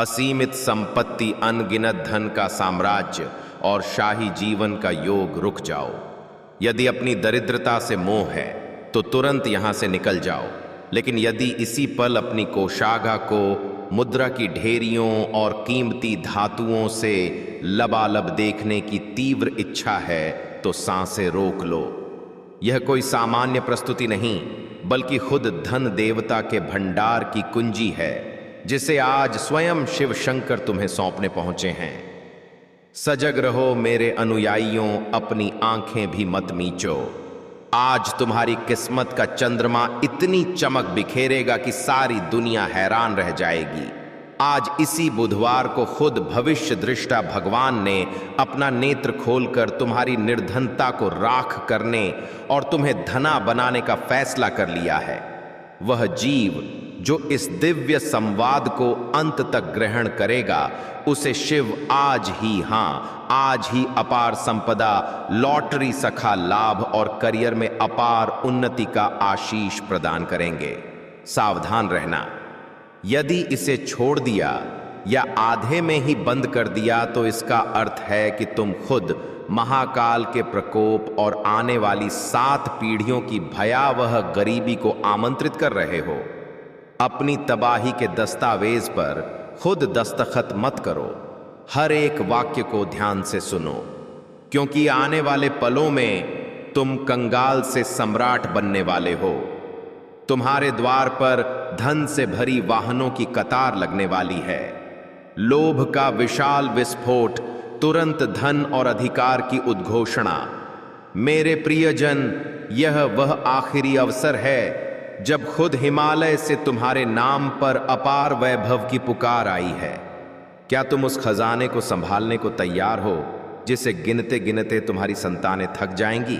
असीमित संपत्ति, अनगिनत धन का साम्राज्य और शाही जीवन का योग रुक जाओ। यदि अपनी दरिद्रता से मोह है तो तुरंत यहां से निकल जाओ, लेकिन यदि इसी पल अपनी कोषागा को मुद्रा की ढेरियों और कीमती धातुओं से लबालब देखने की तीव्र इच्छा है तो सांसें रोक लो। यह कोई सामान्य प्रस्तुति नहीं, बल्कि खुद धन देवता के भंडार की कुंजी है, जिसे आज स्वयं शिव शंकर तुम्हें सौंपने पहुंचे हैं। सजग रहो मेरे अनुयायियों, अपनी आंखें भी मत मीचो। आज तुम्हारी किस्मत का चंद्रमा इतनी चमक बिखेरेगा कि सारी दुनिया हैरान रह जाएगी। आज इसी बुधवार को खुद भविष्य दृष्टा भगवान ने अपना नेत्र खोलकर तुम्हारी निर्धनता को राख करने और तुम्हें धना बनाने का फैसला कर लिया है। वह जीव जो इस दिव्य संवाद को अंत तक ग्रहण करेगा, उसे शिव आज ही अपार संपदा, लॉटरी सखा लाभ और करियर में अपार उन्नति का आशीष प्रदान करेंगे। सावधान रहना, यदि इसे छोड़ दिया या आधे में ही बंद कर दिया तो इसका अर्थ है कि तुम खुद महाकाल के प्रकोप और आने वाली 7 पीढ़ियों की भयावह गरीबी को आमंत्रित कर रहे हो। अपनी तबाही के दस्तावेज पर खुद दस्तखत मत करो। हर एक वाक्य को ध्यान से सुनो, क्योंकि आने वाले पलों में तुम कंगाल से सम्राट बनने वाले हो। तुम्हारे द्वार पर धन से भरी वाहनों की कतार लगने वाली है। लोभ का विशाल विस्फोट, तुरंत धन और अधिकार की उद्घोषणा। मेरे प्रियजन, यह वह आखिरी अवसर है जब खुद हिमालय से तुम्हारे नाम पर अपार वैभव की पुकार आई है। क्या तुम उस खजाने को संभालने को तैयार हो जिसे गिनते गिनते तुम्हारी संतानें थक जाएंगी?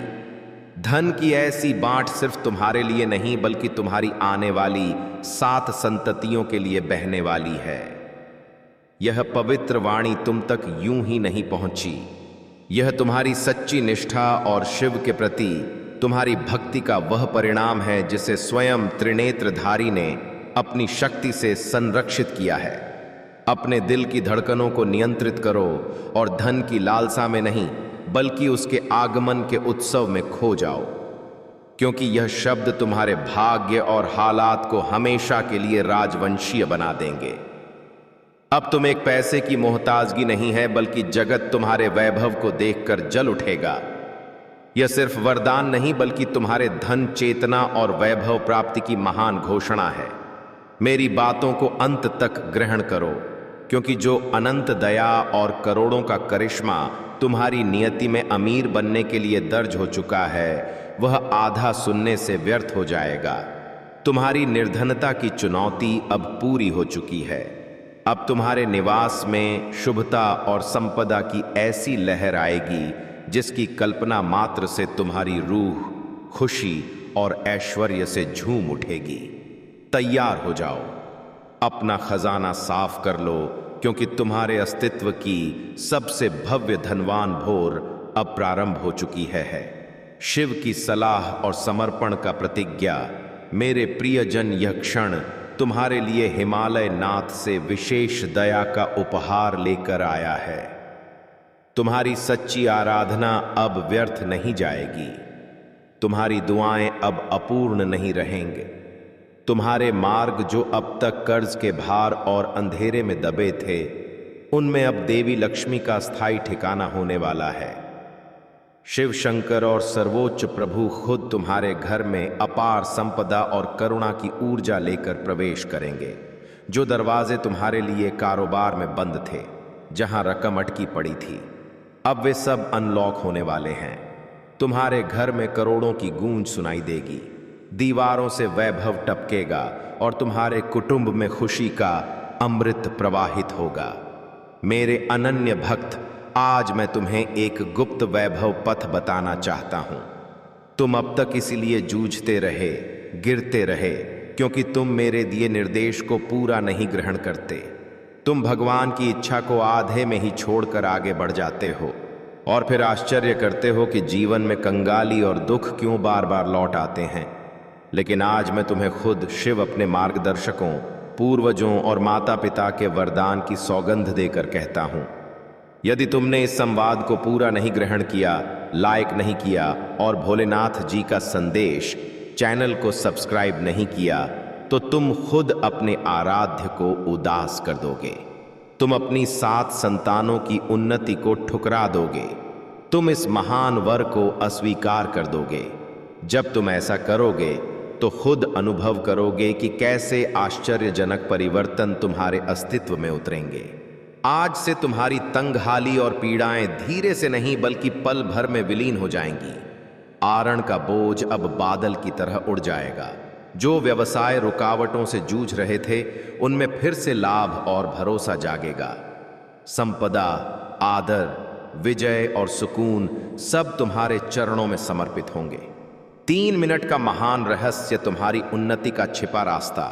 धन की ऐसी बांट सिर्फ तुम्हारे लिए नहीं, बल्कि तुम्हारी आने वाली 7 संततियों के लिए बहने वाली है। यह पवित्र वाणी तुम तक यूं ही नहीं पहुंची। यह तुम्हारी सच्ची निष्ठा और शिव के प्रति तुम्हारी भक्ति का वह परिणाम है जिसे स्वयं त्रिनेत्रधारी ने अपनी शक्ति से संरक्षित किया है। अपने दिल की धड़कनों को नियंत्रित करो और धन की लालसा में नहीं, बल्कि उसके आगमन के उत्सव में खो जाओ, क्योंकि यह शब्द तुम्हारे भाग्य और हालात को हमेशा के लिए राजवंशीय बना देंगे। अब तुम एक पैसे की मोहताजगी नहीं है, बल्कि जगत तुम्हारे वैभव को देखकर जल उठेगा। यह सिर्फ वरदान नहीं, बल्कि तुम्हारे धन, चेतना और वैभव प्राप्ति की महान घोषणा है। मेरी बातों को अंत तक ग्रहण करो, क्योंकि जो अनंत दया और करोड़ों का करिश्मा तुम्हारी नियति में अमीर बनने के लिए दर्ज हो चुका है, वह आधा सुनने से व्यर्थ हो जाएगा। तुम्हारी निर्धनता की चुनौती अब पूरी हो चुकी है। अब तुम्हारे निवास में शुभता और संपदा की ऐसी लहर आएगी जिसकी कल्पना मात्र से तुम्हारी रूह खुशी और ऐश्वर्य से झूम उठेगी। तैयार हो जाओ, अपना खजाना साफ कर लो, क्योंकि तुम्हारे अस्तित्व की सबसे भव्य धनवान भोर अब प्रारंभ हो चुकी है। शिव की सलाह और समर्पण का प्रतिज्ञा। मेरे प्रियजन, यह क्षण तुम्हारे लिए हिमालय नाथ से विशेष दया का उपहार लेकर आया है। तुम्हारी सच्ची आराधना अब व्यर्थ नहीं जाएगी। तुम्हारी दुआएं अब अपूर्ण नहीं रहेंगे। तुम्हारे मार्ग जो अब तक कर्ज के भार और अंधेरे में दबे थे, उनमें अब देवी लक्ष्मी का स्थायी ठिकाना होने वाला है। शिव शंकर और सर्वोच्च प्रभु खुद तुम्हारे घर में अपार संपदा और करुणा की ऊर्जा लेकर प्रवेश करेंगे। जो दरवाजे तुम्हारे लिए कारोबार में बंद थे, जहां रकम अटकी पड़ी थी, अब वे सब अनलॉक होने वाले हैं। तुम्हारे घर में करोड़ों की गूंज सुनाई देगी, दीवारों से वैभव टपकेगा और तुम्हारे कुटुंब में खुशी का अमृत प्रवाहित होगा। मेरे अनन्य भक्त, आज मैं तुम्हें एक गुप्त वैभव पथ बताना चाहता हूं। तुम अब तक इसीलिए जूझते रहे, गिरते रहे, क्योंकि तुम मेरे दिए निर्देश को पूरा नहीं ग्रहण करते। तुम भगवान की इच्छा को आधे में ही छोड़कर आगे बढ़ जाते हो और फिर आश्चर्य करते हो कि जीवन में कंगाली और दुख क्यों बार बार लौट आते हैं। लेकिन आज मैं तुम्हें खुद शिव अपने मार्गदर्शकों पूर्वजों और माता पिता के वरदान की सौगंध देकर कहता हूं, यदि तुमने इस संवाद को पूरा नहीं ग्रहण किया, लाइक नहीं किया और भोलेनाथ जी का संदेश चैनल को सब्सक्राइब नहीं किया, तो तुम खुद अपने आराध्य को उदास कर दोगे। तुम अपनी 7 संतानों की उन्नति को ठुकरा दोगे। तुम इस महान वर को अस्वीकार कर दोगे। जब तुम ऐसा करोगे तो खुद अनुभव करोगे कि कैसे आश्चर्यजनक परिवर्तन तुम्हारे अस्तित्व में उतरेंगे। आज से तुम्हारी तंगहाली और पीड़ाएं धीरे से नहीं बल्कि पल भर में विलीन हो जाएंगी। आरण का बोझ अब बादल की तरह उड़ जाएगा। जो व्यवसाय रुकावटों से जूझ रहे थे, उनमें फिर से लाभ और भरोसा जागेगा। संपदा, आदर, विजय और सुकून सब तुम्हारे चरणों में समर्पित होंगे। 3 मिनट का महान रहस्य तुम्हारी उन्नति का छिपा रास्ता।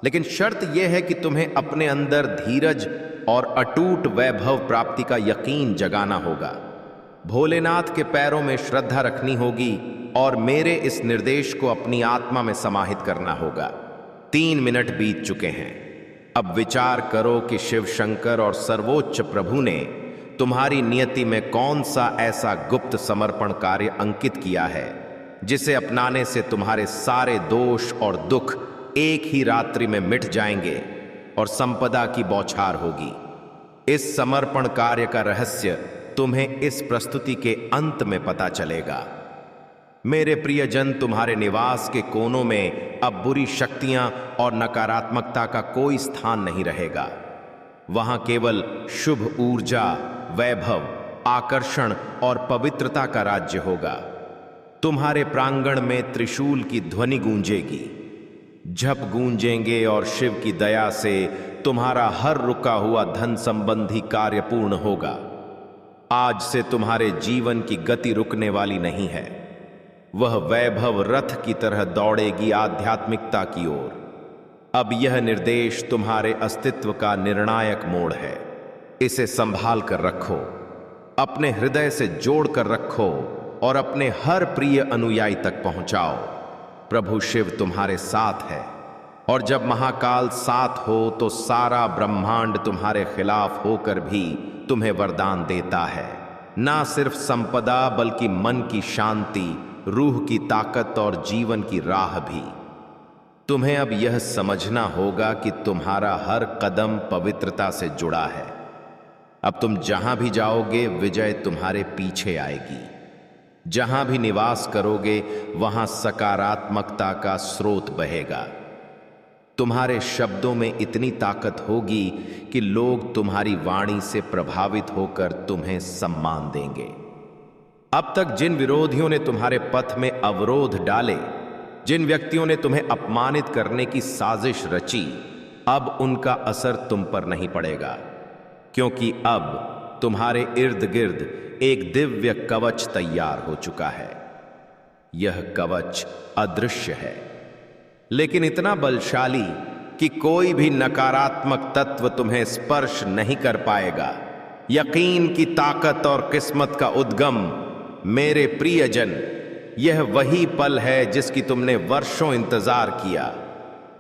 लेकिन शर्त यह है कि तुम्हें अपने अंदर धीरज और अटूट वैभव प्राप्ति का यकीन जगाना होगा। भोलेनाथ के पैरों में श्रद्धा रखनी होगी और मेरे इस निर्देश को अपनी आत्मा में समाहित करना होगा। 3 मिनट बीत चुके हैं। अब विचार करो कि शिव शंकर और सर्वोच्च प्रभु ने तुम्हारी नियति में कौन सा ऐसा गुप्त समर्पण कार्य अंकित किया है, जिसे अपनाने से तुम्हारे सारे दोष और दुख एक ही रात्रि में मिट जाएंगे और संपदा की बौछार होगी। इस समर्पण कार्य का रहस्य तुम्हें इस प्रस्तुति के अंत में पता चलेगा। मेरे प्रियजन, तुम्हारे निवास के कोनों में अब बुरी शक्तियां और नकारात्मकता का कोई स्थान नहीं रहेगा। वहां केवल शुभ ऊर्जा, वैभव, आकर्षण और पवित्रता का राज्य होगा। तुम्हारे प्रांगण में त्रिशूल की ध्वनि गूंजेगी, झप गूंजेंगे और शिव की दया से तुम्हारा हर रुका हुआ धन संबंधी कार्य पूर्ण होगा। आज से तुम्हारे जीवन की गति रुकने वाली नहीं है। वह वैभव रथ की तरह दौड़ेगी आध्यात्मिकता की ओर। अब यह निर्देश तुम्हारे अस्तित्व का निर्णायक मोड़ है। इसे संभाल कर रखो, अपने हृदय से जोड़ कर रखो और अपने हर प्रिय अनुयायी तक पहुंचाओ। प्रभु शिव तुम्हारे साथ है और जब महाकाल साथ हो तो सारा ब्रह्मांड तुम्हारे खिलाफ होकर भी तुम्हें वरदान देता है। ना सिर्फ संपदा बल्कि मन की शांति, रूह की ताकत और जीवन की राह भी। तुम्हें अब यह समझना होगा कि तुम्हारा हर कदम पवित्रता से जुड़ा है। अब तुम जहां भी जाओगे, विजय तुम्हारे पीछे आएगी। जहां भी निवास करोगे, वहां सकारात्मकता का स्रोत बहेगा। तुम्हारे शब्दों में इतनी ताकत होगी कि लोग तुम्हारी वाणी से प्रभावित होकर तुम्हें सम्मान देंगे। अब तक जिन विरोधियों ने तुम्हारे पथ में अवरोध डाले, जिन व्यक्तियों ने तुम्हें अपमानित करने की साजिश रची, अब उनका असर तुम पर नहीं पड़ेगा, क्योंकि अब तुम्हारे इर्द गिर्द एक दिव्य कवच तैयार हो चुका है। यह कवच अदृश्य है, लेकिन इतना बलशाली कि कोई भी नकारात्मक तत्व तुम्हें स्पर्श नहीं कर पाएगा। यकीन की ताकत और किस्मत का उद्गम। मेरे प्रियजन, यह वही पल है जिसकी तुमने वर्षों इंतजार किया।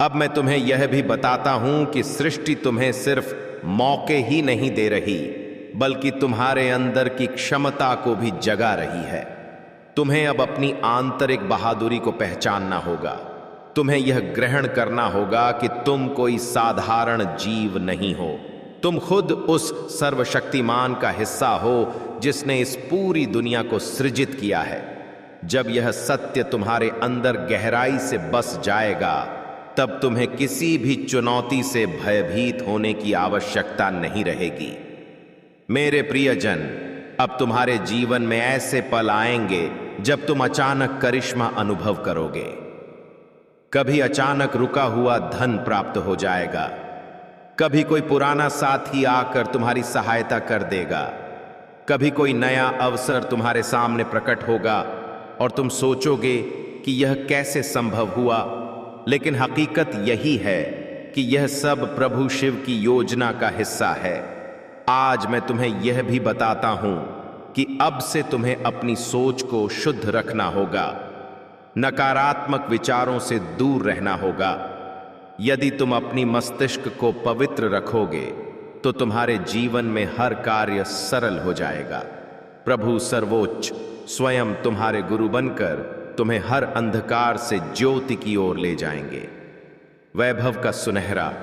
अब मैं तुम्हें यह भी बताता हूं कि सृष्टि तुम्हें सिर्फ मौके ही नहीं दे रही, बल्कि तुम्हारे अंदर की क्षमता को भी जगा रही है। तुम्हें अब अपनी आंतरिक बहादुरी को पहचानना होगा। तुम्हें यह ग्रहण करना होगा कि तुम कोई साधारण जीव नहीं हो। तुम खुद उस सर्वशक्तिमान का हिस्सा हो जिसने इस पूरी दुनिया को सृजित किया है। जब यह सत्य तुम्हारे अंदर गहराई से बस जाएगा, तब तुम्हें किसी भी चुनौती से भयभीत होने की आवश्यकता नहीं रहेगी। मेरे प्रियजन, अब तुम्हारे जीवन में ऐसे पल आएंगे जब तुम अचानक करिश्मा अनुभव करोगे। कभी अचानक रुका हुआ धन प्राप्त हो जाएगा, कभी कोई पुराना साथी आकर तुम्हारी सहायता कर देगा, कभी कोई नया अवसर तुम्हारे सामने प्रकट होगा और तुम सोचोगे कि यह कैसे संभव हुआ। लेकिन हकीकत यही है कि यह सब प्रभु शिव की योजना का हिस्सा है। आज मैं तुम्हें यह भी बताता हूं कि अब से तुम्हें अपनी सोच को शुद्ध रखना होगा, नकारात्मक विचारों से दूर रहना होगा। यदि तुम अपनी मस्तिष्क को पवित्र रखोगे तो तुम्हारे जीवन में हर कार्य सरल हो जाएगा। प्रभु सर्वोच्च स्वयं तुम्हारे गुरु बनकर तुम्हें हर अंधकार से ज्योति की ओर ले जाएंगे। वैभव का सुनहरा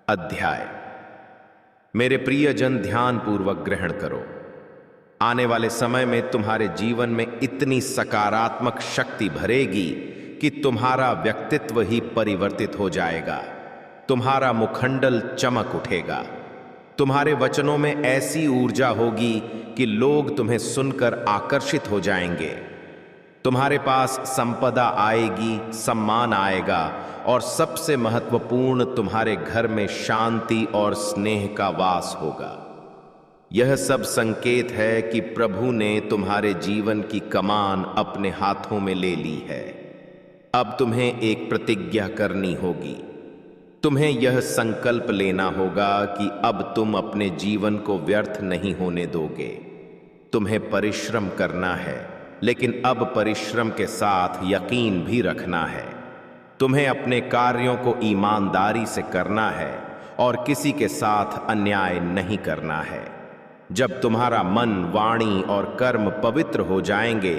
अध्याय। मेरे प्रियजन, ध्यान पूर्वक ग्रहण करो। आने वाले समय में तुम्हारे जीवन में इतनी सकारात्मक शक्ति भरेगी कि तुम्हारा व्यक्तित्व ही परिवर्तित हो जाएगा। तुम्हारा मुखंडल चमक उठेगा। तुम्हारे वचनों में ऐसी ऊर्जा होगी कि लोग तुम्हें सुनकर आकर्षित हो जाएंगे। तुम्हारे पास संपदा आएगी, सम्मान आएगा और सबसे महत्वपूर्ण, तुम्हारे घर में शांति और स्नेह का वास होगा। यह सब संकेत है कि प्रभु ने तुम्हारे जीवन की कमान अपने हाथों में ले ली है। अब तुम्हें एक प्रतिज्ञा करनी होगी। तुम्हें यह संकल्प लेना होगा कि अब तुम अपने जीवन को व्यर्थ नहीं होने दोगे। तुम्हें परिश्रम करना है, लेकिन अब परिश्रम के साथ यकीन भी रखना है। तुम्हें अपने कार्यों को ईमानदारी से करना है और किसी के साथ अन्याय नहीं करना है। जब तुम्हारा मन, वाणी और कर्म पवित्र हो जाएंगे,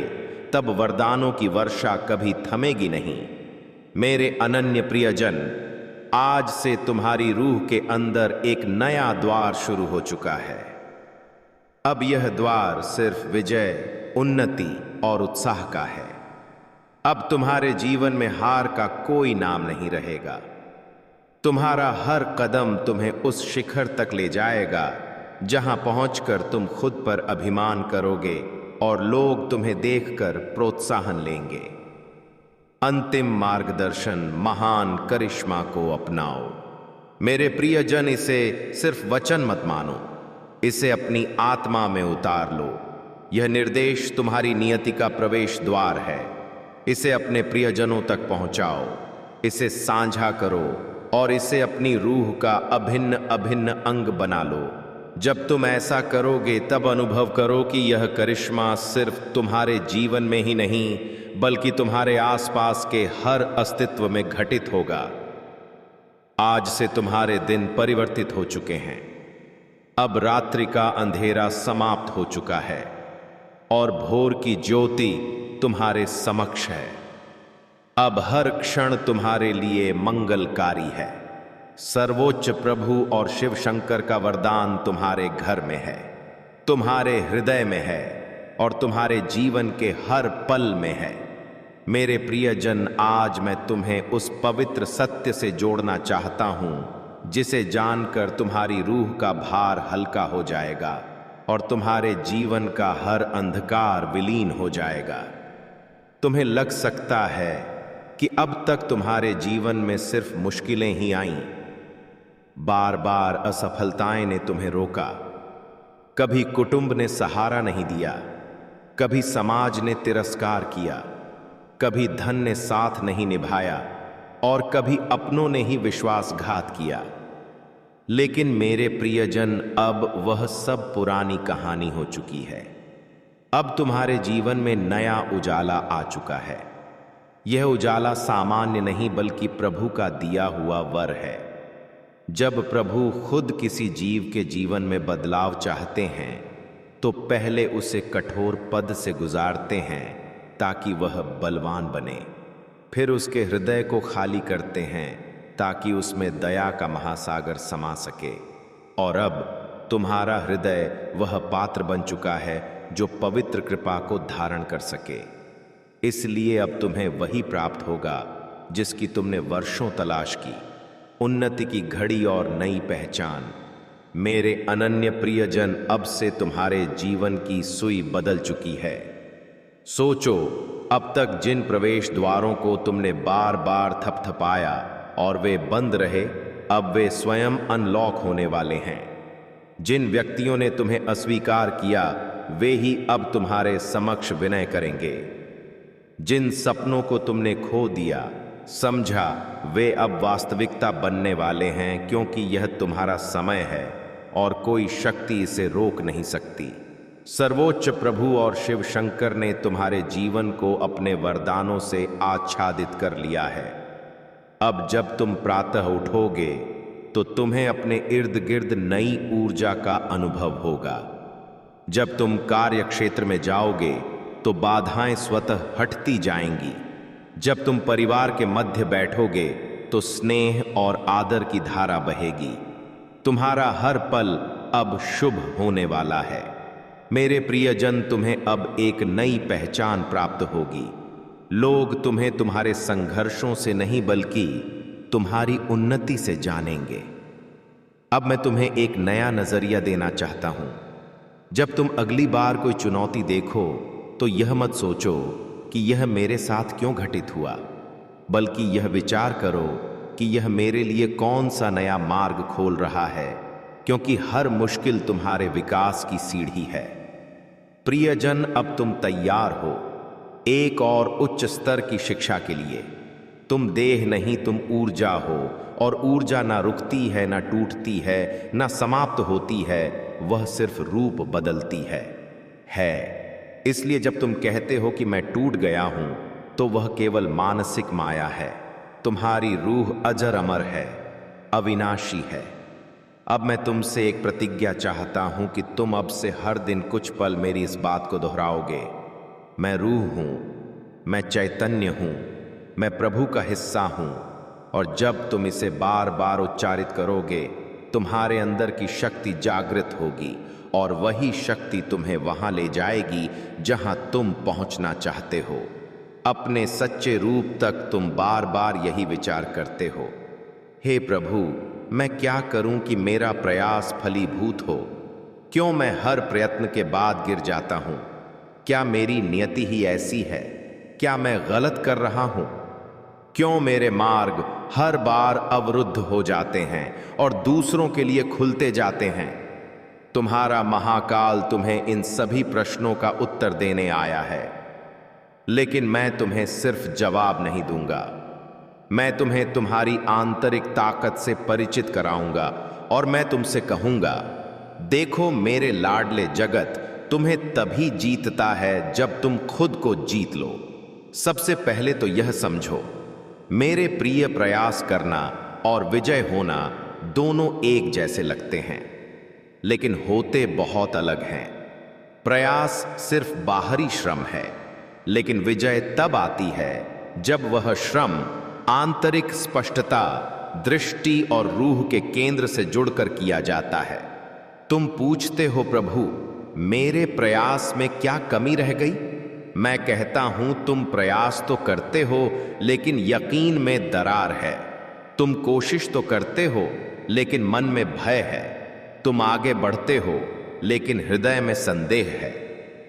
तब वरदानों की वर्षा कभी थमेगी नहीं। मेरे अनन्य प्रियजन, आज से तुम्हारी रूह के अंदर एक नया द्वार शुरू हो चुका है। अब यह द्वार सिर्फ विजय, उन्नति और उत्साह का है। अब तुम्हारे जीवन में हार का कोई नाम नहीं रहेगा। तुम्हारा हर कदम तुम्हें उस शिखर तक ले जाएगा जहां पहुंचकर तुम खुद पर अभिमान करोगे और लोग तुम्हें देखकर प्रोत्साहन लेंगे। अंतिम मार्गदर्शन, महान करिश्मा को अपनाओ। मेरे प्रियजन, इसे सिर्फ वचन मत मानो, इसे अपनी आत्मा में उतार लो। यह निर्देश तुम्हारी नियति का प्रवेश द्वार है। इसे अपने प्रियजनों तक पहुंचाओ, इसे साझा करो और इसे अपनी रूह का अभिन्न अभिन्न अंग बना लो। जब तुम ऐसा करोगे, तब अनुभव करो कि यह करिश्मा सिर्फ तुम्हारे जीवन में ही नहीं, बल्कि तुम्हारे आसपास के हर अस्तित्व में घटित होगा। आज से तुम्हारे दिन परिवर्तित हो चुके हैं। अब रात्रि का अंधेरा समाप्त हो चुका है और भोर की ज्योति तुम्हारे समक्ष है। अब हर क्षण तुम्हारे लिए मंगलकारी है। सर्वोच्च प्रभु और शिव शंकर का वरदान तुम्हारे घर में है, तुम्हारे हृदय में है और तुम्हारे जीवन के हर पल में है। मेरे प्रियजन, आज मैं तुम्हें उस पवित्र सत्य से जोड़ना चाहता हूं, जिसे जानकर तुम्हारी रूह का भार हल्का हो जाएगा और तुम्हारे जीवन का हर अंधकार विलीन हो जाएगा। तुम्हें लग सकता है कि अब तक तुम्हारे जीवन में सिर्फ मुश्किलें ही आईं। बार बार असफलताएं ने तुम्हें रोका। कभी कुटुंब ने सहारा नहीं दिया, कभी समाज ने तिरस्कार किया, कभी धन ने साथ नहीं निभाया और कभी अपनों ने ही विश्वासघात किया। लेकिन मेरे प्रियजन, अब वह सब पुरानी कहानी हो चुकी है। अब तुम्हारे जीवन में नया उजाला आ चुका है। यह उजाला सामान्य नहीं, बल्कि प्रभु का दिया हुआ वर है। जब प्रभु खुद किसी जीव के जीवन में बदलाव चाहते हैं, तो पहले उसे कठोर पद से गुजारते हैं ताकि वह बलवान बने। फिर उसके हृदय को खाली करते हैं ताकि उसमें दया का महासागर समा सके। और अब तुम्हारा हृदय वह पात्र बन चुका है जो पवित्र कृपा को धारण कर सके। इसलिए अब तुम्हें वही प्राप्त होगा जिसकी तुमने वर्षों तलाश की, उन्नति की घड़ी और नई पहचान। मेरे अनन्य प्रियजन, अब से तुम्हारे जीवन की सुई बदल चुकी है। सोचो, अब तक जिन प्रवेश द्वारों को तुमने बार बार थपथपाया और वे बंद रहे, अब वे स्वयं अनलॉक होने वाले हैं। जिन व्यक्तियों ने तुम्हें अस्वीकार किया, वे ही अब तुम्हारे समक्ष विनय करेंगे। जिन सपनों को तुमने खो दिया, समझा, वे अब वास्तविकता बनने वाले हैं, क्योंकि यह तुम्हारा समय है और कोई शक्ति इसे रोक नहीं सकती। सर्वोच्च प्रभु और शिव शंकर ने तुम्हारे जीवन को अपने वरदानों से आच्छादित कर लिया है। अब जब तुम प्रातः उठोगे तो तुम्हें अपने इर्द गिर्द नई ऊर्जा का अनुभव होगा। जब तुम कार्य क्षेत्र में जाओगे तो बाधाएं स्वतः हटती जाएंगी। जब तुम परिवार के मध्य बैठोगे तो स्नेह और आदर की धारा बहेगी। तुम्हारा हर पल अब शुभ होने वाला है। मेरे प्रियजन, तुम्हें अब एक नई पहचान प्राप्त होगी। लोग तुम्हें तुम्हारे संघर्षों से नहीं बल्कि तुम्हारी उन्नति से जानेंगे। अब मैं तुम्हें एक नया नजरिया देना चाहता हूं। जब तुम अगली बार कोई चुनौती देखो तो यह मत सोचो कि यह मेरे साथ क्यों घटित हुआ, बल्कि यह विचार करो कि यह मेरे लिए कौन सा नया मार्ग खोल रहा है, क्योंकि हर मुश्किल तुम्हारे विकास की सीढ़ी है। प्रियजन, अब तुम तैयार हो एक और उच्च स्तर की शिक्षा के लिए। तुम देह नहीं, तुम ऊर्जा हो, और ऊर्जा ना रुकती है, ना टूटती है, ना समाप्त होती है, वह सिर्फ रूप बदलती है। इसलिए जब तुम कहते हो कि मैं टूट गया हूं, तो वह केवल मानसिक माया है। तुम्हारी रूह अजर अमर है, अविनाशी है। अब मैं तुमसे एक प्रतिज्ञा चाहता हूं कि तुम अब से हर दिन कुछ पल मेरी इस बात को दोहराओगे। मैं रूह हूं, मैं चैतन्य हूं, मैं प्रभु का हिस्सा हूं। और जब तुम इसे बार बार उच्चारित करोगे, तुम्हारे अंदर की शक्ति जागृत होगी, और वही शक्ति तुम्हें वहां ले जाएगी जहां तुम पहुंचना चाहते हो। अपने सच्चे रूप तक तुम बार बार यही विचार करते हो, हे प्रभु, मैं क्या करूं कि मेरा प्रयास फलीभूत हो? क्यों मैं हर प्रयत्न के बाद गिर जाता हूं? क्या मेरी नियति ही ऐसी है? क्या मैं गलत कर रहा हूं? क्यों मेरे मार्ग हर बार अवरुद्ध हो जाते हैं और दूसरों के लिए खुलते जाते हैं? तुम्हारा महाकाल तुम्हें इन सभी प्रश्नों का उत्तर देने आया है, लेकिन मैं तुम्हें सिर्फ जवाब नहीं दूंगा। मैं तुम्हें तुम्हारी आंतरिक ताकत से परिचित कराऊंगा, और मैं तुमसे कहूंगा, देखो मेरे लाडले जगत, तुम्हें तभी जीतता है जब तुम खुद को जीत लो। सबसे पहले तो यह समझो, मेरे प्रिय, प्रयास करना और विजय होना दोनों एक जैसे लगते हैं, लेकिन होते बहुत अलग हैं। प्रयास सिर्फ बाहरी श्रम है, लेकिन विजय तब आती है जब वह श्रम आंतरिक स्पष्टता, दृष्टि और रूह के केंद्र से जुड़कर किया जाता है। तुम पूछते हो, प्रभु, मेरे प्रयास में क्या कमी रह गई? मैं कहता हूं, तुम प्रयास तो करते हो, लेकिन यकीन में दरार है। तुम कोशिश तो करते हो, लेकिन मन में भय है। तुम आगे बढ़ते हो, लेकिन हृदय में संदेह है।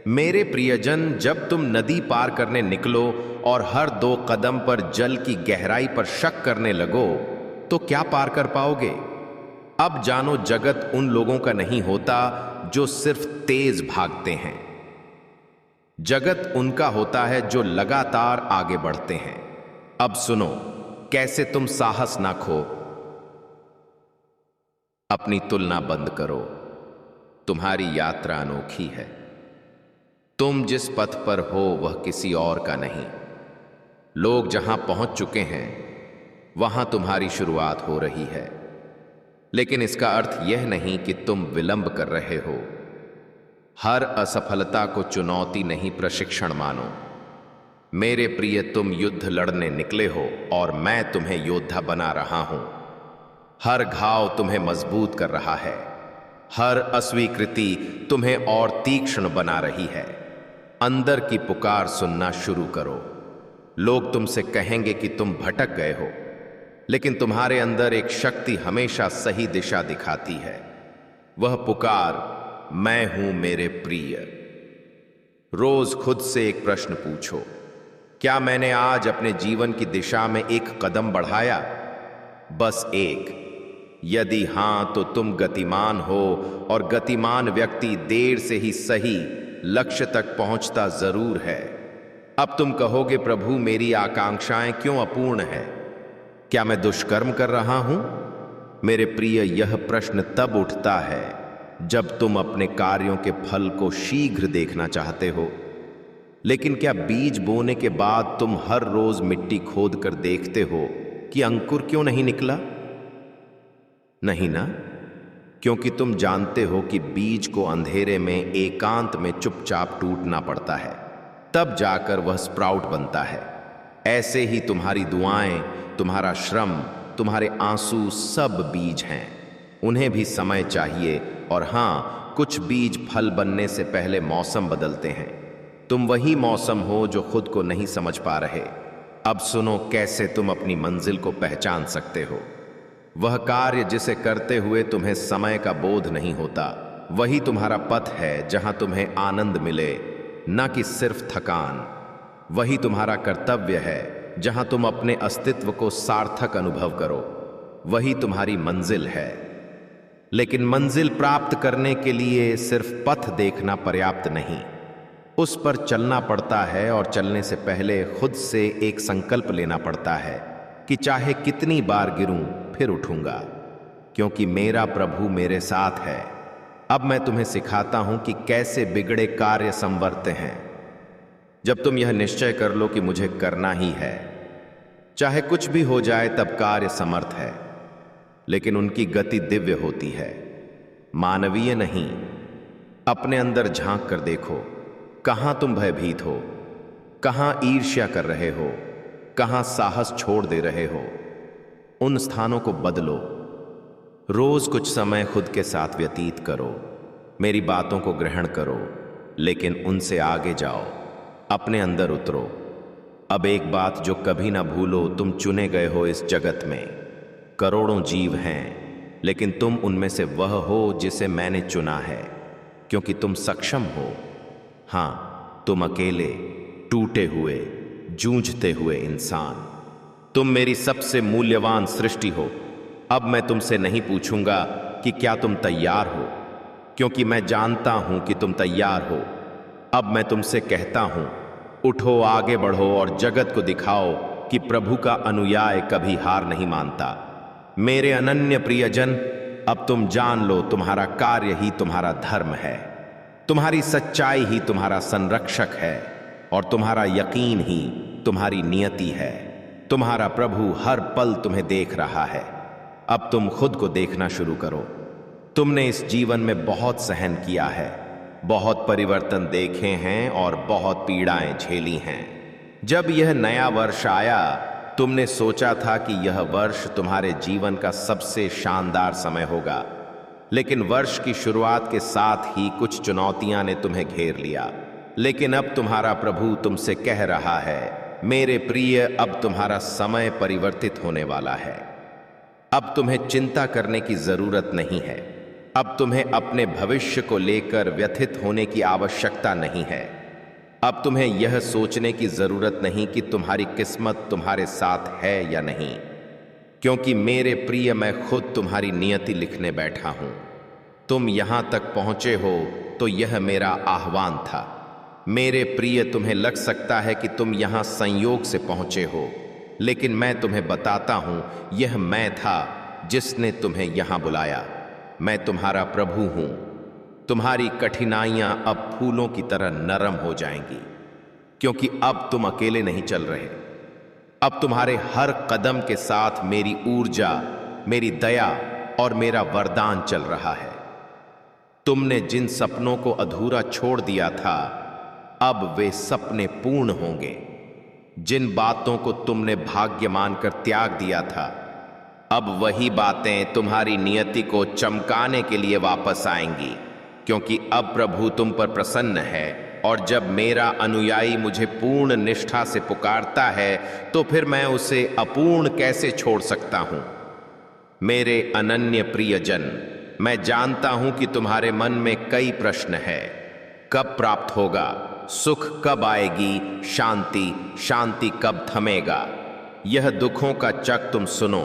मेरे प्रियजन, जब तुम नदी पार करने निकलो और हर 2 कदम पर जल की गहराई पर शक करने लगो, तो क्या पार कर पाओगे? अब जानो, जगत उन लोगों का नहीं होता जो सिर्फ तेज भागते हैं। जगत उनका होता है जो लगातार आगे बढ़ते हैं। अब सुनो, कैसे तुम साहस ना खो। अपनी तुलना बंद करो। तुम्हारी यात्रा अनोखी है। तुम जिस पथ पर हो वह किसी और का नहीं। लोग जहां पहुंच चुके हैं वहां तुम्हारी शुरुआत हो रही है, लेकिन इसका अर्थ यह नहीं कि तुम विलंब कर रहे हो। हर असफलता को चुनौती नहीं, प्रशिक्षण मानो। मेरे प्रिय, तुम युद्ध लड़ने निकले हो और मैं तुम्हें योद्धा बना रहा हूं। हर घाव तुम्हें मजबूत कर रहा है। हर अस्वीकृति तुम्हें और तीक्ष्ण बना रही है। अंदर की पुकार सुनना शुरू करो। लोग तुमसे कहेंगे कि तुम भटक गए हो, लेकिन तुम्हारे अंदर एक शक्ति हमेशा सही दिशा दिखाती है। वह पुकार, मैं हूं मेरे प्रिय। रोज खुद से एक प्रश्न पूछो, क्या मैंने आज अपने जीवन की दिशा में एक कदम बढ़ाया? बस एक। यदि हां, तो तुम गतिमान हो, और गतिमान व्यक्ति देर से ही सही लक्ष्य तक पहुंचता जरूर है। अब तुम कहोगे, प्रभु, मेरी आकांक्षाएं क्यों अपूर्ण है? क्या मैं दुष्कर्म कर रहा हूं? मेरे प्रिय, यह प्रश्न तब उठता है जब तुम अपने कार्यों के फल को शीघ्र देखना चाहते हो। लेकिन क्या बीज बोने के बाद तुम हर रोज मिट्टी खोद कर देखते हो कि अंकुर क्यों नहीं निकला? नहीं ना, क्योंकि तुम जानते हो कि बीज को अंधेरे में एकांत में चुपचाप टूटना पड़ता है, तब जाकर वह स्प्राउट बनता है। ऐसे ही तुम्हारी दुआएं, तुम्हारा श्रम, तुम्हारे आंसू सब बीज हैं। उन्हें भी समय चाहिए। और हाँ, कुछ बीज फल बनने से पहले मौसम बदलते हैं। तुम वही मौसम हो जो खुद को नहीं समझ पा रहे। अब सुनो कैसे तुम अपनी मंजिल को पहचान सकते हो। वह कार्य जिसे करते हुए तुम्हें समय का बोध नहीं होता, वही तुम्हारा पथ है जहां तुम्हें आनंद मिले, न कि सिर्फ थकान। वही तुम्हारा कर्तव्य है जहां तुम अपने अस्तित्व को सार्थक अनुभव करो। वही तुम्हारी मंजिल है। लेकिन मंजिल प्राप्त करने के लिए सिर्फ पथ देखना पर्याप्त नहीं, उस पर चलना पड़ता है। और चलने से पहले खुद से एक संकल्प लेना पड़ता है कि चाहे कितनी बार गिरूं फिर उठूंगा, क्योंकि मेरा प्रभु मेरे साथ है। अब मैं तुम्हें सिखाता हूं कि कैसे बिगड़े कार्य संवरते हैं। जब तुम यह निश्चय कर लो कि मुझे करना ही है, चाहे कुछ भी हो जाए, तब कार्य समर्थ है। लेकिन उनकी गति दिव्य होती है, मानवीय नहीं। अपने अंदर झांक कर देखो, कहां तुम भयभीत हो, कहां ईर्ष्या कर रहे हो, कहां साहस छोड़ दे रहे हो। उन स्थानों को बदलो। रोज कुछ समय खुद के साथ व्यतीत करो। मेरी बातों को ग्रहण करो, लेकिन उनसे आगे जाओ, अपने अंदर उतरो। अब एक बात जो कभी ना भूलो, तुम चुने गए हो इस जगत में। करोड़ों जीव हैं, लेकिन तुम उनमें से वह हो जिसे मैंने चुना है, क्योंकि तुम सक्षम हो। हाँ, तुम अकेले, टूटे हुए, जूझते हुए इंसान, तुम मेरी सबसे मूल्यवान सृष्टि हो। अब मैं तुमसे नहीं पूछूंगा कि क्या तुम तैयार हो, क्योंकि मैं जानता हूं कि तुम तैयार हो। अब मैं तुमसे कहता हूं, उठो, आगे बढ़ो और जगत को दिखाओ कि प्रभु का अनुयायी कभी हार नहीं मानता। मेरे अनन्य प्रियजन, अब तुम जान लो, तुम्हारा कार्य ही तुम्हारा धर्म है, तुम्हारी सच्चाई ही तुम्हारा संरक्षक है, और तुम्हारा यकीन ही तुम्हारी नियति है। तुम्हारा प्रभु हर पल तुम्हें देख रहा है। अब तुम खुद को देखना शुरू करो। तुमने इस जीवन में बहुत सहन किया है, बहुत परिवर्तन देखे हैं और बहुत पीड़ाएं झेली हैं। जब यह नया वर्ष आया, तुमने सोचा था कि यह वर्ष तुम्हारे जीवन का सबसे शानदार समय होगा। लेकिन वर्ष की शुरुआत के साथ ही कुछ चुनौतियां ने तुम्हें घेर लिया। लेकिन अब तुम्हारा प्रभु तुमसे कह रहा है, मेरे प्रिय, अब तुम्हारा समय परिवर्तित होने वाला है। अब तुम्हें चिंता करने की जरूरत नहीं है। अब तुम्हें अपने भविष्य को लेकर व्यथित होने की आवश्यकता नहीं है। अब तुम्हें यह सोचने की जरूरत नहीं कि तुम्हारी किस्मत तुम्हारे साथ है या नहीं, क्योंकि मेरे प्रिय, मैं खुद तुम्हारी नियति लिखने बैठा हूं। तुम यहां तक पहुंचे हो तो यह मेरा आह्वान था। मेरे प्रिय, तुम्हें लग सकता है कि तुम यहां संयोग से पहुंचे हो, लेकिन मैं तुम्हें बताता हूं, यह मैं था जिसने तुम्हें यहां बुलाया। मैं तुम्हारा प्रभु हूं। तुम्हारी कठिनाइयां अब फूलों की तरह नरम हो जाएंगी, क्योंकि अब तुम अकेले नहीं चल रहे। अब तुम्हारे हर कदम के साथ मेरी ऊर्जा, मेरी दया और मेरा वरदान चल रहा है। तुमने जिन सपनों को अधूरा छोड़ दिया था, अब वे सपने पूर्ण होंगे। जिन बातों को तुमने भाग्य मानकर त्याग दिया था, अब वही बातें तुम्हारी नियति को चमकाने के लिए वापस आएंगी, क्योंकि अब प्रभु तुम पर प्रसन्न है। और जब मेरा अनुयायी मुझे पूर्ण निष्ठा से पुकारता है, तो फिर मैं उसे अपूर्ण कैसे छोड़ सकता हूं? मेरे अनन्य प्रियजन, मैं जानता हूं कि तुम्हारे मन में कई प्रश्न हैं। कब प्राप्त होगा सुख? कब आएगी शांति? शांति कब थमेगा? यह दुखों का चक तुम सुनो।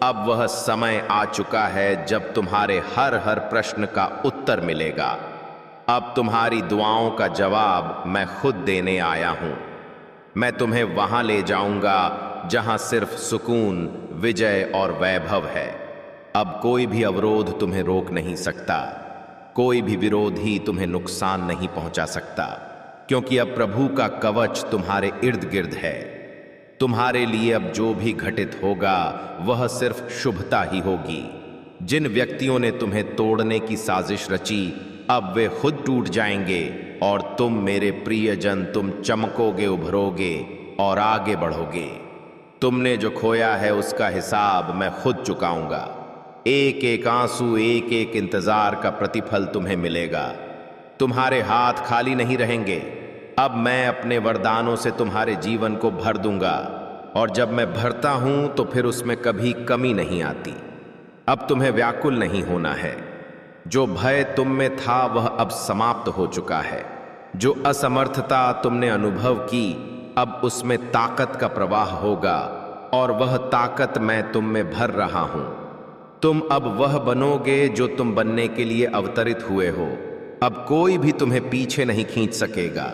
अब वह समय आ चुका है जब तुम्हारे हर हर प्रश्न का उत्तर मिलेगा। अब तुम्हारी दुआओं का जवाब मैं खुद देने आया हूं। मैं तुम्हें वहां ले जाऊंगा जहां सिर्फ सुकून, विजय और वैभव है। अब कोई भी अवरोध तुम्हें रोक नहीं सकता, कोई भी विरोधी तुम्हें नुकसान नहीं पहुंचा सकता, क्योंकि अब प्रभु का कवच तुम्हारे इर्द गिर्द है। तुम्हारे लिए अब जो भी घटित होगा वह सिर्फ शुभता ही होगी। जिन व्यक्तियों ने तुम्हें तोड़ने की साजिश रची, अब वे खुद टूट जाएंगे और तुम मेरे प्रियजन, तुम चमकोगे, उभरोगे और आगे बढ़ोगे। तुमने जो खोया है उसका हिसाब मैं खुद चुकाऊंगा। एक एक आंसू, एक एक इंतजार का प्रतिफल तुम्हें मिलेगा। तुम्हारे हाथ खाली नहीं रहेंगे। अब मैं अपने वरदानों से तुम्हारे जीवन को भर दूंगा, और जब मैं भरता हूं तो फिर उसमें कभी कमी नहीं आती। अब तुम्हें व्याकुल नहीं होना है। जो भय तुम में था वह अब समाप्त हो चुका है। जो असमर्थता तुमने अनुभव की, अब उसमें ताकत का प्रवाह होगा, और वह ताकत मैं तुम में भर रहा हूं। तुम अब वह बनोगे जो तुम बनने के लिए अवतरित हुए हो। अब कोई भी तुम्हें पीछे नहीं खींच सकेगा।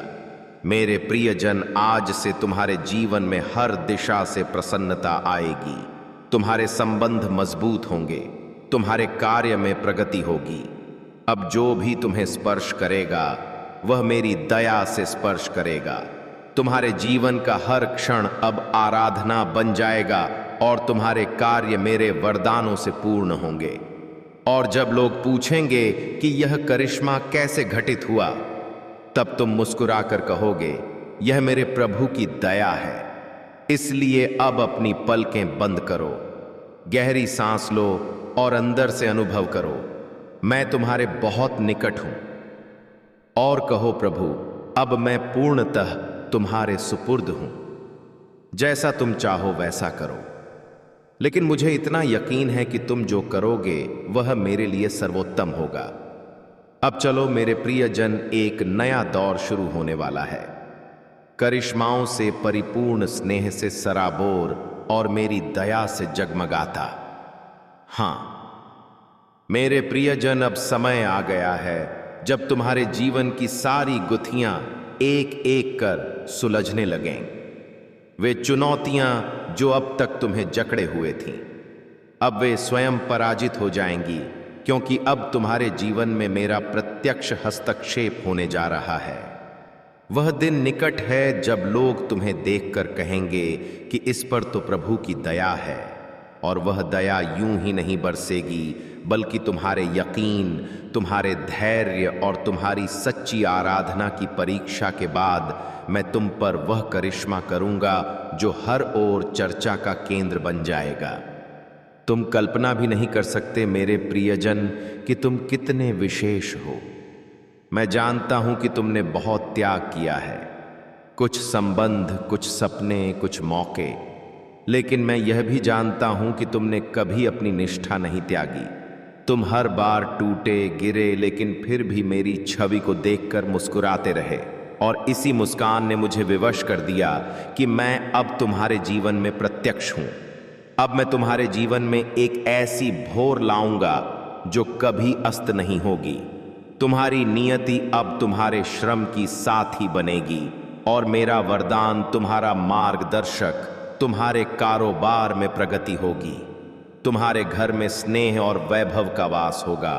मेरे प्रियजन, आज से तुम्हारे जीवन में हर दिशा से प्रसन्नता आएगी। तुम्हारे संबंध मजबूत होंगे, तुम्हारे कार्य में प्रगति होगी। अब जो भी तुम्हें स्पर्श करेगा वह मेरी दया से स्पर्श करेगा। तुम्हारे जीवन का हर क्षण अब आराधना बन जाएगा, और तुम्हारे कार्य मेरे वरदानों से पूर्ण होंगे। और जब लोग पूछेंगे कि यह करिश्मा कैसे घटित हुआ, तब तुम मुस्कुराकर कहोगे, यह मेरे प्रभु की दया है। इसलिए अब अपनी पलकें बंद करो, गहरी सांस लो और अंदर से अनुभव करो, मैं तुम्हारे बहुत निकट हूं। और कहो, प्रभु, अब मैं पूर्णतः तुम्हारे सुपुर्द हूं। जैसा तुम चाहो वैसा करो, लेकिन मुझे इतना यकीन है कि तुम जो करोगे वह मेरे लिए सर्वोत्तम होगा। अब चलो मेरे प्रियजन, एक नया दौर शुरू होने वाला है। करिश्माओं से परिपूर्ण, स्नेह से सराबोर और मेरी दया से जगमगाता। हां मेरे प्रियजन, अब समय आ गया है जब तुम्हारे जीवन की सारी गुत्थियां एक एक कर सुलझने लगें। वे चुनौतियां जो अब तक तुम्हें जकड़े हुए थीं, अब वे स्वयं पराजित हो जाएंगी, क्योंकि अब तुम्हारे जीवन में मेरा प्रत्यक्ष हस्तक्षेप होने जा रहा है। वह दिन निकट है जब लोग तुम्हें देखकर कहेंगे कि इस पर तो प्रभु की दया है। और वह दया यूं ही नहीं बरसेगी, बल्कि तुम्हारे यकीन, तुम्हारे धैर्य और तुम्हारी सच्ची आराधना की परीक्षा के बाद मैं तुम पर वह करिश्मा करूंगा जो हर ओर चर्चा का केंद्र बन जाएगा। तुम कल्पना भी नहीं कर सकते मेरे प्रियजन कि तुम कितने विशेष हो। मैं जानता हूं कि तुमने बहुत त्याग किया है, कुछ संबंध, कुछ सपने, कुछ मौके, लेकिन मैं यह भी जानता हूं कि तुमने कभी अपनी निष्ठा नहीं त्यागी। तुम हर बार टूटे, गिरे, लेकिन फिर भी मेरी छवि को देखकर मुस्कुराते रहे, और इसी मुस्कान ने मुझे विवश कर दिया कि मैं अब तुम्हारे जीवन में प्रत्यक्ष हूं। अब मैं तुम्हारे जीवन में एक ऐसी भोर लाऊंगा जो कभी अस्त नहीं होगी। तुम्हारी नियति अब तुम्हारे श्रम की साथी बनेगी, और मेरा वरदान तुम्हारा मार्गदर्शक, तुम्हारे कारोबार में प्रगति होगी। तुम्हारे घर में स्नेह और वैभव का वास होगा,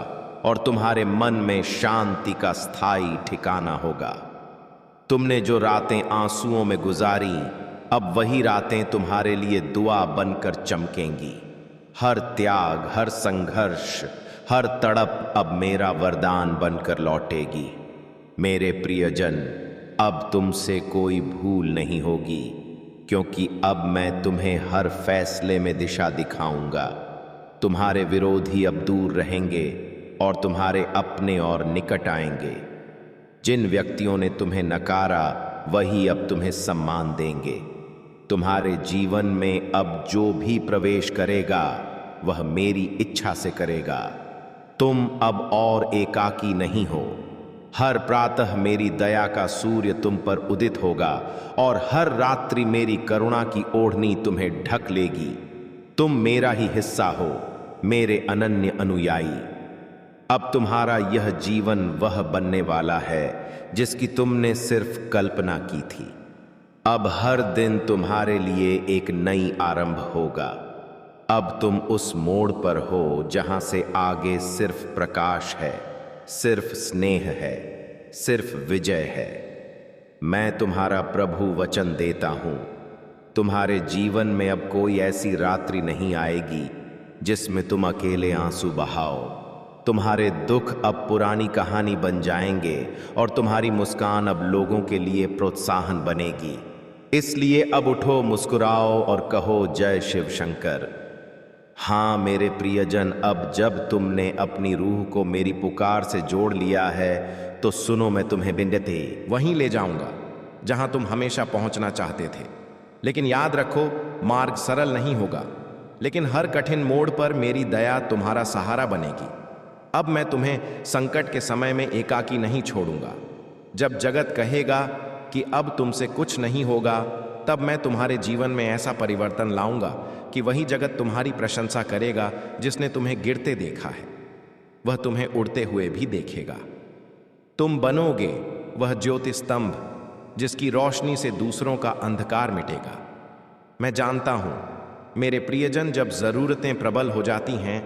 और तुम्हारे मन में शांति का स्थायी ठिकाना होगा। तुमने जो रातें आंसुओं में गुजारी, अब वही रातें तुम्हारे लिए दुआ बनकर चमकेंगी। हर त्याग, हर संघर्ष, हर तड़प अब मेरा वरदान बनकर लौटेगी। मेरे प्रियजन, अब तुमसे कोई भूल नहीं होगी, क्योंकि अब मैं तुम्हें हर फैसले में दिशा दिखाऊंगा। तुम्हारे विरोधी अब दूर रहेंगे और तुम्हारे अपने और निकट आएंगे। जिन व्यक्तियों ने तुम्हें नकारा वही अब तुम्हें सम्मान देंगे। तुम्हारे जीवन में अब जो भी प्रवेश करेगा वह मेरी इच्छा से करेगा। तुम अब और एकाकी नहीं हो। हर प्रातः मेरी दया का सूर्य तुम पर उदित होगा, और हर रात्रि मेरी करुणा की ओढ़नी तुम्हें ढक लेगी। तुम मेरा ही हिस्सा हो, मेरे अनन्य अनुयायी। अब तुम्हारा यह जीवन वह बनने वाला है जिसकी तुमने सिर्फ कल्पना की थी। अब हर दिन तुम्हारे लिए एक नई आरंभ होगा। अब तुम उस मोड़ पर हो जहां से आगे सिर्फ प्रकाश है, सिर्फ स्नेह है, सिर्फ विजय है। मैं तुम्हारा प्रभु वचन देता हूं, तुम्हारे जीवन में अब कोई ऐसी रात्रि नहीं आएगी जिसमें तुम अकेले आंसू बहाओ। तुम्हारे दुख अब पुरानी कहानी बन जाएंगे और तुम्हारी मुस्कान अब लोगों के लिए प्रोत्साहन बनेगी। इसलिए अब उठो, मुस्कुराओ और कहो जय शिव शंकर। हाँ मेरे प्रियजन, अब जब तुमने अपनी रूह को मेरी पुकार से जोड़ लिया है तो सुनो, मैं तुम्हें बिंदते वहीं ले जाऊंगा जहां तुम हमेशा पहुंचना चाहते थे। लेकिन याद रखो, मार्ग सरल नहीं होगा, लेकिन हर कठिन मोड़ पर मेरी दया तुम्हारा सहारा बनेगी। अब मैं तुम्हें संकट के समय में एकाकी नहीं छोड़ूंगा। जब जगत कहेगा कि अब तुमसे कुछ नहीं होगा, तब मैं तुम्हारे जीवन में ऐसा परिवर्तन लाऊंगा कि वही जगत तुम्हारी प्रशंसा करेगा। जिसने तुम्हें गिरते देखा है वह तुम्हें उड़ते हुए भी देखेगा। तुम बनोगे वह ज्योति स्तंभ जिसकी रोशनी से दूसरों का अंधकार मिटेगा। मैं जानता हूं मेरे प्रियजन, जब जरूरतें प्रबल हो जाती हैं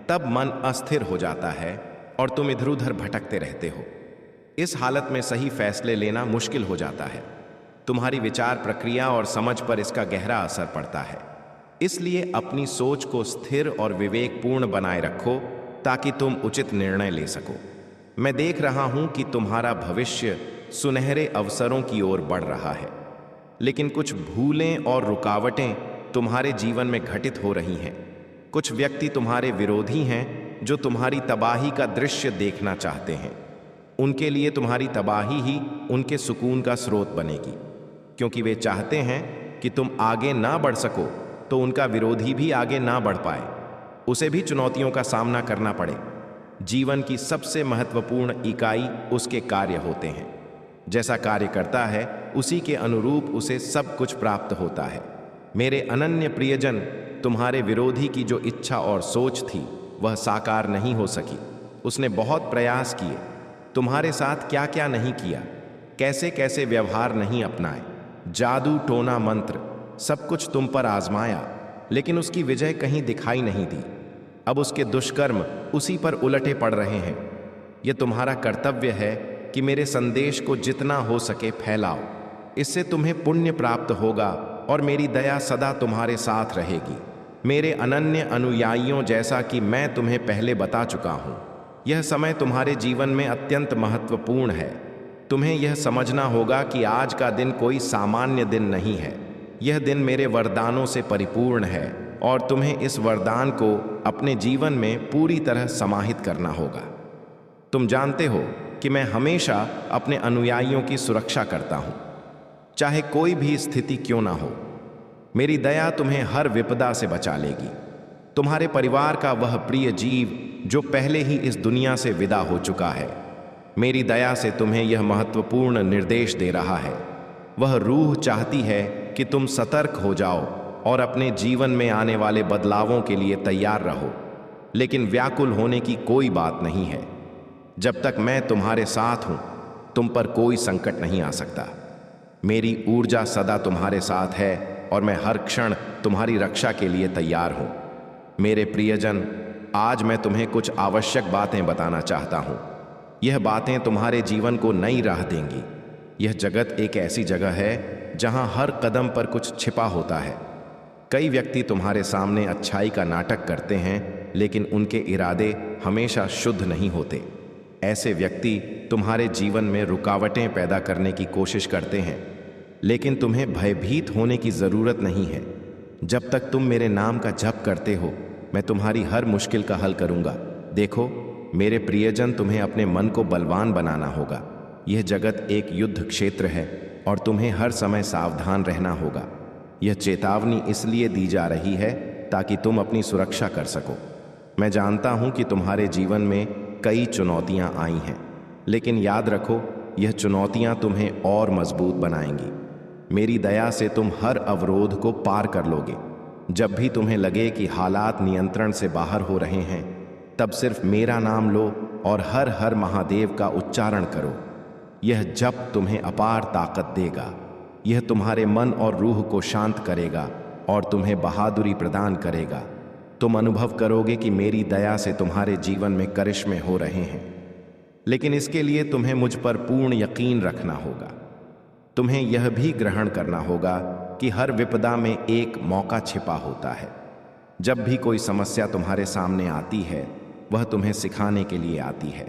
तब मन अस्थिर हो जाता है और तुम इधर उधर भटकते रहते हो। इस हालत में सही फैसले लेना मुश्किल हो जाता है। तुम्हारी विचार प्रक्रिया और समझ पर इसका गहरा असर पड़ता है। इसलिए अपनी सोच को स्थिर और विवेकपूर्ण बनाए रखो ताकि तुम उचित निर्णय ले सको। मैं देख रहा हूं कि तुम्हारा भविष्य सुनहरे अवसरों की ओर बढ़ रहा है, लेकिन कुछ भूलें और रुकावटें तुम्हारे जीवन में घटित हो रही हैं। कुछ व्यक्ति तुम्हारे विरोधी हैं जो तुम्हारी तबाही का दृश्य देखना चाहते हैं। उनके लिए तुम्हारी तबाही ही उनके सुकून का स्रोत बनेगी, क्योंकि वे चाहते हैं कि तुम आगे ना बढ़ सको तो उनका विरोधी भी आगे ना बढ़ पाए, उसे भी चुनौतियों का सामना करना पड़े। जीवन की सबसे महत्वपूर्ण इकाई उसके कार्य होते हैं। जैसा कार्य करता है उसी के अनुरूप उसे सब कुछ प्राप्त होता है। मेरे अनन्य प्रियजन, तुम्हारे विरोधी की जो इच्छा और सोच थी वह साकार नहीं हो सकी। उसने बहुत प्रयास किए, तुम्हारे साथ क्या क्या नहीं किया, कैसे कैसे व्यवहार नहीं अपनाए, जादू टोना मंत्र सब कुछ तुम पर आजमाया, लेकिन उसकी विजय कहीं दिखाई नहीं दी। अब उसके दुष्कर्म उसी पर उलटे पड़ रहे हैं। यह तुम्हारा कर्तव्य है कि मेरे संदेश को जितना हो सके फैलाओ। इससे तुम्हें पुण्य प्राप्त होगा और मेरी दया सदा तुम्हारे साथ रहेगी। मेरे अनन्य अनुयायियों, जैसा कि मैं तुम्हें पहले बता चुका हूँ, यह समय तुम्हारे जीवन में अत्यंत महत्वपूर्ण है। तुम्हें यह समझना होगा कि आज का दिन कोई सामान्य दिन नहीं है। यह दिन मेरे वरदानों से परिपूर्ण है और तुम्हें इस वरदान को अपने जीवन में पूरी तरह समाहित करना होगा। तुम जानते हो कि मैं हमेशा अपने अनुयायियों की सुरक्षा करता हूँ, चाहे कोई भी स्थिति क्यों ना हो। मेरी दया तुम्हें हर विपदा से बचा लेगी। तुम्हारे परिवार का वह प्रिय जीव जो पहले ही इस दुनिया से विदा हो चुका है, मेरी दया से तुम्हें यह महत्वपूर्ण निर्देश दे रहा है। वह रूह चाहती है कि तुम सतर्क हो जाओ और अपने जीवन में आने वाले बदलावों के लिए तैयार रहो, लेकिन व्याकुल होने की कोई बात नहीं है। जब तक मैं तुम्हारे साथ हूं, तुम पर कोई संकट नहीं आ सकता। मेरी ऊर्जा सदा तुम्हारे साथ है और मैं हर क्षण तुम्हारी रक्षा के लिए तैयार हूं। मेरे प्रियजन, आज मैं तुम्हें कुछ आवश्यक बातें बताना चाहता हूं। यह बातें तुम्हारे जीवन को नई राह देंगी। यह जगत एक ऐसी जगह है जहां हर कदम पर कुछ छिपा होता है। कई व्यक्ति तुम्हारे सामने अच्छाई का नाटक करते हैं, लेकिन उनके इरादे हमेशा शुद्ध नहीं होते। ऐसे व्यक्ति तुम्हारे जीवन में रुकावटें पैदा करने की कोशिश करते हैं, लेकिन तुम्हें भयभीत होने की ज़रूरत नहीं है। जब तक तुम मेरे नाम का जप करते हो, मैं तुम्हारी हर मुश्किल का हल करूंगा। देखो मेरे प्रियजन, तुम्हें अपने मन को बलवान बनाना होगा। यह जगत एक युद्ध क्षेत्र है और तुम्हें हर समय सावधान रहना होगा। यह चेतावनी इसलिए दी जा रही है ताकि तुम अपनी सुरक्षा कर सको। मैं जानता हूं कि तुम्हारे जीवन में कई चुनौतियां आई हैं, लेकिन याद रखो, यह चुनौतियां तुम्हें और मजबूत बनाएंगी। मेरी दया से तुम हर अवरोध को पार कर लोगे। जब भी तुम्हें लगे कि हालात नियंत्रण से बाहर हो रहे हैं, तब सिर्फ मेरा नाम लो और हर हर महादेव का उच्चारण करो। यह जप तुम्हें अपार ताकत देगा। यह तुम्हारे मन और रूह को शांत करेगा और तुम्हें बहादुरी प्रदान करेगा। तुम अनुभव करोगे कि मेरी दया से तुम्हारे जीवन में करिश्मे हो रहे हैं, लेकिन इसके लिए तुम्हें मुझ पर पूर्ण यकीन रखना होगा। तुम्हें यह भी ग्रहण करना होगा कि हर विपदा में एक मौका छिपा होता है। जब भी कोई समस्या तुम्हारे सामने आती है, वह तुम्हें सिखाने के लिए आती है।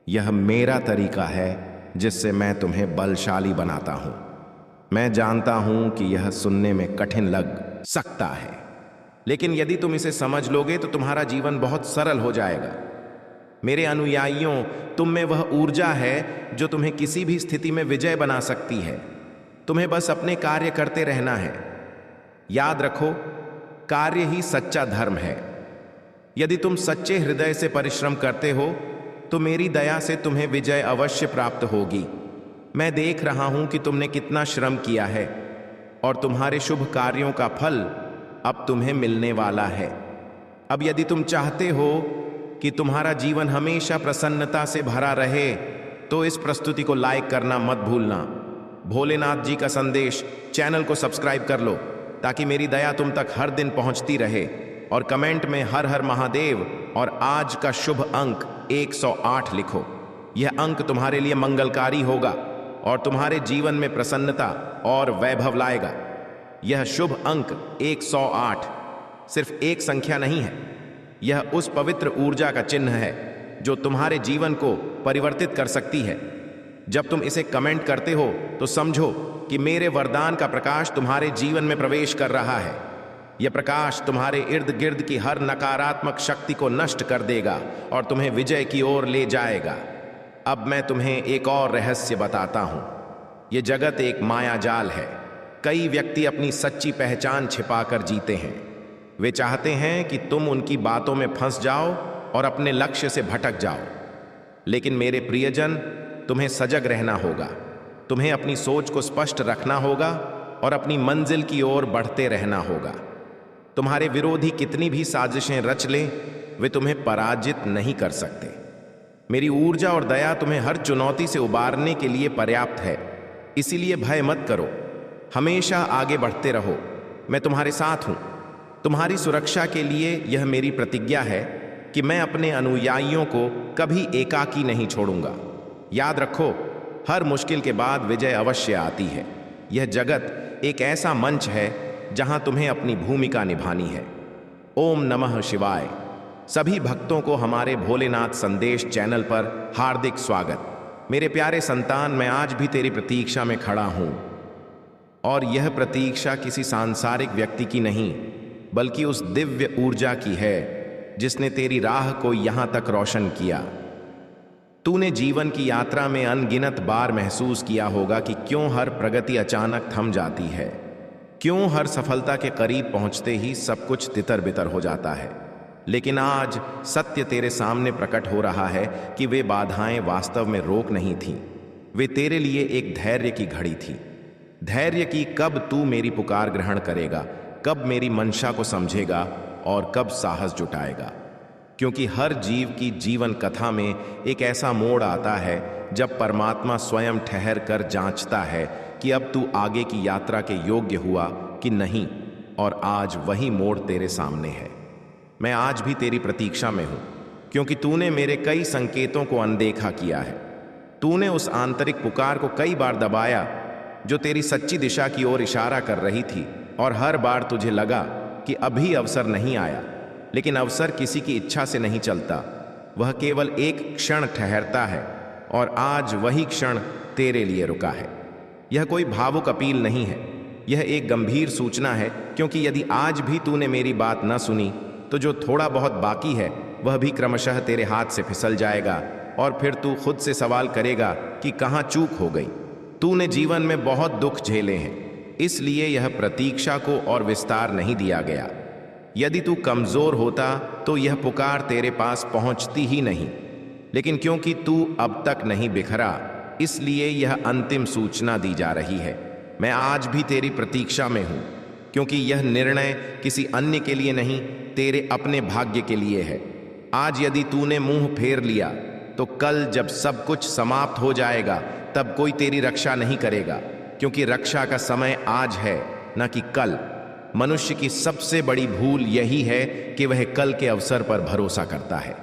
यह मेरा तरीका है जिससे मैं तुम्हें बलशाली बनाता हूं। मैं जानता हूं कि यह सुनने में कठिन लग सकता है, लेकिन यदि तुम इसे समझ लोगे तो तुम्हारा जीवन बहुत सरल हो जाएगा। मेरे अनुयायियों, तुम में वह ऊर्जा है जो तुम्हें किसी भी स्थिति में विजय बना सकती है। तुम्हें बस अपने कार्य करते रहना है। याद रखो, कार्य ही सच्चा धर्म है। यदि तुम सच्चे हृदय से परिश्रम करते हो तो मेरी दया से तुम्हें विजय अवश्य प्राप्त होगी। मैं देख रहा हूं कि तुमने कितना श्रम किया है और तुम्हारे शुभ कार्यों का फल अब तुम्हें मिलने वाला है। अब यदि तुम चाहते हो कि तुम्हारा जीवन हमेशा प्रसन्नता से भरा रहे तो इस प्रस्तुति को लाइक करना मत भूलना। भोलेनाथ जी का संदेश चैनल को सब्सक्राइब कर लो ताकि मेरी दया तुम तक हर दिन पहुंचती रहे। और कमेंट में हर हर महादेव और आज का शुभ अंक 108 लिखो। यह अंक तुम्हारे लिए मंगलकारी होगा और तुम्हारे जीवन में प्रसन्नता और वैभव लाएगा। यह शुभ अंक 108 सिर्फ एक संख्या नहीं है, यह उस पवित्र ऊर्जा का चिन्ह है जो तुम्हारे जीवन को परिवर्तित कर सकती है। जब तुम इसे कमेंट करते हो तो समझो कि मेरे वरदान का प्रकाश तुम्हारे जीवन में प्रवेश कर रहा है। यह प्रकाश तुम्हारे इर्द गिर्द की हर नकारात्मक शक्ति को नष्ट कर देगा और तुम्हें विजय की ओर ले जाएगा। अब मैं तुम्हें एक और रहस्य बताता हूं। यह जगत एक माया जाल है। कई व्यक्ति अपनी सच्ची पहचान छिपाकर जीते हैं। वे चाहते हैं कि तुम उनकी बातों में फंस जाओ और अपने लक्ष्य से भटक जाओ। लेकिन मेरे प्रियजन, तुम्हें सजग रहना होगा। तुम्हें अपनी सोच को स्पष्ट रखना होगा और अपनी मंजिल की ओर बढ़ते रहना होगा। तुम्हारे विरोधी कितनी भी साजिशें रच लें, वे तुम्हें पराजित नहीं कर सकते। मेरी ऊर्जा और दया तुम्हें हर चुनौती से उबारने के लिए पर्याप्त है। इसीलिए भय मत करो, हमेशा आगे बढ़ते रहो। मैं तुम्हारे साथ हूं। तुम्हारी सुरक्षा के लिए यह मेरी प्रतिज्ञा है कि मैं अपने अनुयायियों को कभी एकाकी नहीं छोड़ूंगा। याद रखो, हर मुश्किल के बाद विजय अवश्य आती है। यह जगत एक ऐसा मंच है जहां तुम्हें अपनी भूमिका निभानी है। ओम नमः शिवाय। सभी भक्तों को हमारे भोलेनाथ संदेश चैनल पर हार्दिक स्वागत। मेरे प्यारे संतान, मैं आज भी तेरी प्रतीक्षा में खड़ा हूं और यह प्रतीक्षा किसी सांसारिक व्यक्ति की नहीं, बल्कि उस दिव्य ऊर्जा की है जिसने तेरी राह को यहां तक रोशन किया। तूने जीवन की यात्रा में अनगिनत बार महसूस किया होगा कि क्यों हर प्रगति अचानक थम जाती है, क्यों हर सफलता के करीब पहुंचते ही सब कुछ तितर बितर हो जाता है। लेकिन आज सत्य तेरे सामने प्रकट हो रहा है कि वे बाधाएं वास्तव में रोक नहीं थीं। वे तेरे लिए एक धैर्य की घड़ी थी। धैर्य की, कब तू मेरी पुकार ग्रहण करेगा, कब मेरी मंशा को समझेगा और कब साहस जुटाएगा। क्योंकि हर जीव की जीवन कथा में एक ऐसा मोड़ आता है जब परमात्मा स्वयं ठहर कर जांचता है कि अब तू आगे की यात्रा के योग्य हुआ कि नहीं, और आज वही मोड़ तेरे सामने है। मैं आज भी तेरी प्रतीक्षा में हूं, क्योंकि तूने मेरे कई संकेतों को अनदेखा किया है। तूने उस आंतरिक पुकार को कई बार दबाया जो तेरी सच्ची दिशा की ओर इशारा कर रही थी, और हर बार तुझे लगा कि अभी अवसर नहीं आया। लेकिन अवसर किसी की इच्छा से नहीं चलता, वह केवल एक क्षण ठहरता है, और आज वही क्षण तेरे लिए रुका है। यह कोई भावुक अपील नहीं है, यह एक गंभीर सूचना है, क्योंकि यदि आज भी तूने मेरी बात न सुनी तो जो थोड़ा बहुत बाकी है वह भी क्रमशः तेरे हाथ से फिसल जाएगा, और फिर तू खुद से सवाल करेगा कि कहाँ चूक हो गई। तूने जीवन में बहुत दुख झेले हैं, इसलिए यह प्रतीक्षा को और विस्तार नहीं दिया गया। यदि तू कमजोर होता तो यह पुकार तेरे पास पहुंचती ही नहीं, लेकिन क्योंकि तू अब तक नहीं बिखरा, इसलिए यह अंतिम सूचना दी जा रही है। मैं आज भी तेरी प्रतीक्षा में हूं, क्योंकि यह निर्णय किसी अन्य के लिए नहीं, तेरे अपने भाग्य के लिए है। आज यदि तूने मुंह फेर लिया तो कल जब सब कुछ समाप्त हो जाएगा तब कोई तेरी रक्षा नहीं करेगा, क्योंकि रक्षा का समय आज है, न कि कल। मनुष्य की सबसे बड़ी भूल यही है कि वह कल के अवसर पर भरोसा करता है।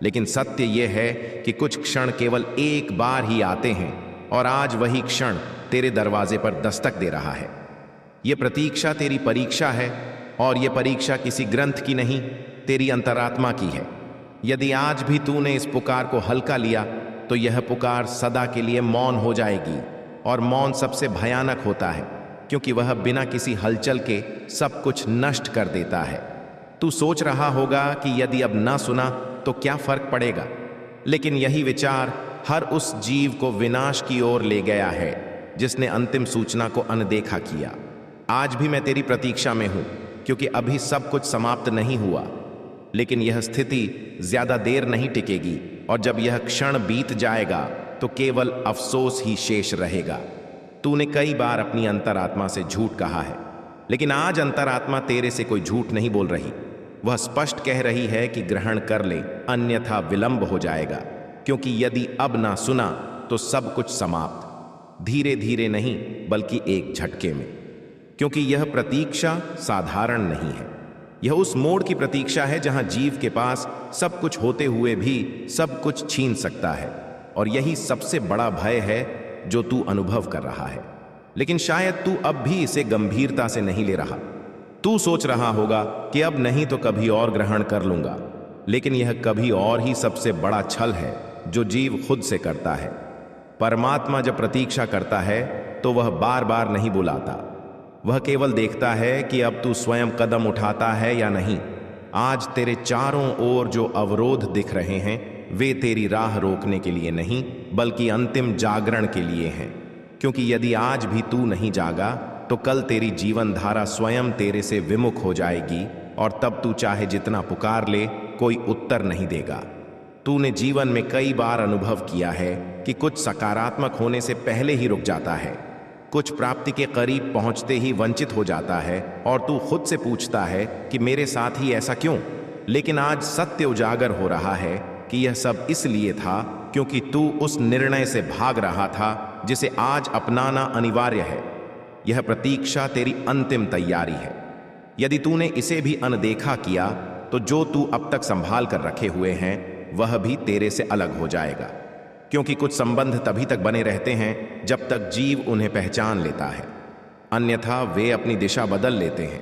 लेकिन सत्य यह है कि कुछ क्षण केवल एक बार ही आते हैं, और आज वही क्षण तेरे दरवाजे पर दस्तक दे रहा है। ये प्रतीक्षा तेरी परीक्षा है, और ये परीक्षा किसी ग्रंथ की नहीं, तेरी अंतरात्मा की है। यदि आज भी तूने इस पुकार को हल्का लिया तो यह पुकार सदा के लिए मौन हो जाएगी। और मौन सबसे भयानक होता है, क्योंकि वह बिना किसी हलचल के सब कुछ नष्ट कर देता है। तू सोच रहा होगा कि यदि अब ना सुना तो क्या फर्क पड़ेगा, लेकिन यही विचार हर उस जीव को विनाश की ओर ले गया है जिसने अंतिम सूचना को अनदेखा किया। आज भी मैं तेरी प्रतीक्षा में हूं, क्योंकि अभी सब कुछ समाप्त नहीं हुआ, लेकिन यह स्थिति ज्यादा देर नहीं टिकेगी, और जब यह क्षण बीत जाएगा तो केवल अफसोस ही शेष रहेगा। तूने कई बार अपनी अंतरात्मा से झूठ कहा है, लेकिन आज अंतरात्मा तेरे से कोई झूठ नहीं बोल रही। वह स्पष्ट कह रही है कि ग्रहण कर ले, अन्यथा विलंब हो जाएगा, क्योंकि यदि अब ना सुना तो सब कुछ समाप्त, धीरे धीरे नहीं बल्कि एक झटके में। क्योंकि यह प्रतीक्षा साधारण नहीं है, यह उस मोड़ की प्रतीक्षा है जहां जीव के पास सब कुछ होते हुए भी सब कुछ छीन सकता है। और यही सबसे बड़ा भय है जो तू अनुभव कर रहा है, लेकिन शायद तू अब भी इसे गंभीरता से नहीं ले रहा। तू सोच रहा होगा कि अब नहीं तो कभी और ग्रहण कर लूंगा, लेकिन यह कभी और ही सबसे बड़ा छल है जो जीव खुद से करता है। परमात्मा जब प्रतीक्षा करता है तो वह बार बार नहीं बुलाता, वह केवल देखता है कि अब तू स्वयं कदम उठाता है या नहीं। आज तेरे चारों ओर जो अवरोध दिख रहे हैं वे तेरी राह रोकने के लिए नहीं बल्कि अंतिम जागरण के लिए हैं, क्योंकि यदि आज भी तू नहीं जागा तो कल तेरी जीवन धारा स्वयं तेरे से विमुख हो जाएगी, और तब तू चाहे जितना पुकार ले कोई उत्तर नहीं देगा। तूने जीवन में कई बार अनुभव किया है कि कुछ सकारात्मक होने से पहले ही रुक जाता है, कुछ प्राप्ति के करीब पहुंचते ही वंचित हो जाता है, और तू खुद से पूछता है कि मेरे साथ ही ऐसा क्यों। लेकिन आज सत्य उजागर हो रहा है कि यह सब इसलिए था क्योंकि तू उस निर्णय से भाग रहा था जिसे आज अपनाना अनिवार्य है। यह प्रतीक्षा तेरी अंतिम तैयारी है। यदि तूने इसे भी अनदेखा किया तो जो तू अब तक संभाल कर रखे हुए हैं वह भी तेरे से अलग हो जाएगा, क्योंकि कुछ संबंध तभी तक बने रहते हैं जब तक जीव उन्हें पहचान लेता है, अन्यथा वे अपनी दिशा बदल लेते हैं।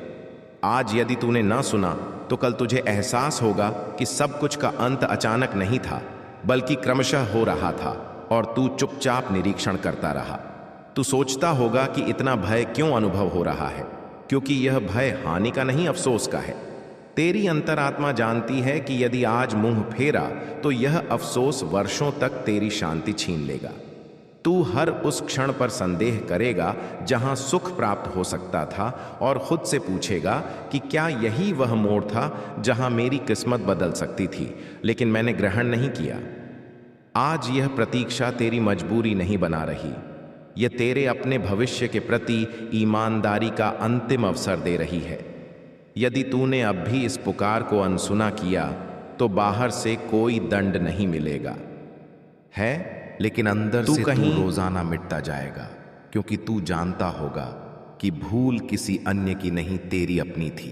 आज यदि तूने ना सुना तो कल तुझे एहसास होगा कि सब कुछ का अंत अचानक नहीं था बल्कि क्रमशः हो रहा था, और तू चुपचाप निरीक्षण करता रहा। तू सोचता होगा कि इतना भय क्यों अनुभव हो रहा है, क्योंकि यह भय हानि का नहीं अफसोस का है। तेरी अंतरात्मा जानती है कि यदि आज मुंह फेरा तो यह अफसोस वर्षों तक तेरी शांति छीन लेगा। तू हर उस क्षण पर संदेह करेगा जहां सुख प्राप्त हो सकता था, और खुद से पूछेगा कि क्या यही वह मोड़ था जहां मेरी किस्मत बदल सकती थी, लेकिन मैंने ग्रहण नहीं किया। आज यह प्रतीक्षा तेरी मजबूरी नहीं बना रही, यह तेरे अपने भविष्य के प्रति ईमानदारी का अंतिम अवसर दे रही है। यदि तूने अब भी इस पुकार को अनसुना किया तो बाहर से कोई दंड नहीं मिलेगा, है, लेकिन अंदर तू से कहीं तू रोजाना मिटता जाएगा, क्योंकि तू जानता होगा कि भूल किसी अन्य की नहीं तेरी अपनी थी।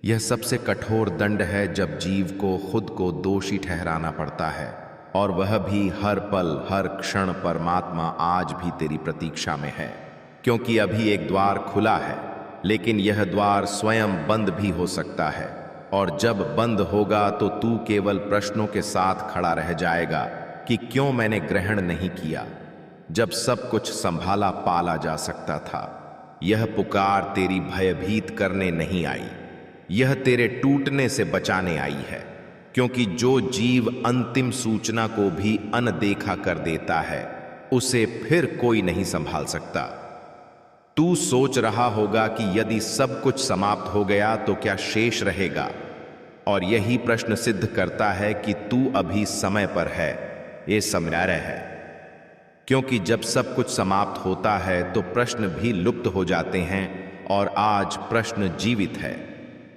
यह सबसे कठोर दंड है जब जीव को खुद को दोषी ठहराना पड़ता है, और वह भी हर पल हर क्षण परमात्मा आज भी तेरी प्रतीक्षा में है। क्योंकि अभी एक द्वार खुला है, लेकिन यह द्वार स्वयं बंद भी हो सकता है, और जब बंद होगा तो तू केवल प्रश्नों के साथ खड़ा रह जाएगा कि क्यों मैंने ग्रहण नहीं किया जब सब कुछ संभाला पाला जा सकता था। यह पुकार तेरी भयभीत करने नहीं आई, यह तेरे टूटने से बचाने आई है, क्योंकि जो जीव अंतिम सूचना को भी अनदेखा कर देता है उसे फिर कोई नहीं संभाल सकता। तू सोच रहा होगा कि यदि सब कुछ समाप्त हो गया तो क्या शेष रहेगा, और यही प्रश्न सिद्ध करता है कि तू अभी समय पर है, ये समर्य है। क्योंकि जब सब कुछ समाप्त होता है तो प्रश्न भी लुप्त हो जाते हैं, और आज प्रश्न जीवित है।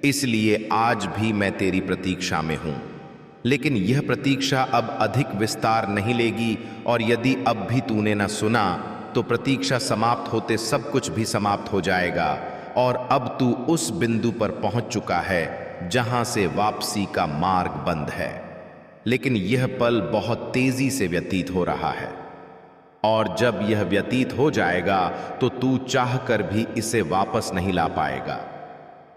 इसलिए आज भी मैं तेरी प्रतीक्षा में हूं, लेकिन यह प्रतीक्षा अब अधिक विस्तार नहीं लेगी, और यदि अब भी तूने न सुना तो प्रतीक्षा समाप्त होते सब कुछ भी समाप्त हो जाएगा, और अब तू उस बिंदु पर पहुंच चुका है जहां से वापसी का मार्ग बंद है। लेकिन यह पल बहुत तेजी से व्यतीत हो रहा है। और जब यह व्यतीत हो जाएगा तो तू चाह कर भी इसे वापस नहीं ला पाएगा।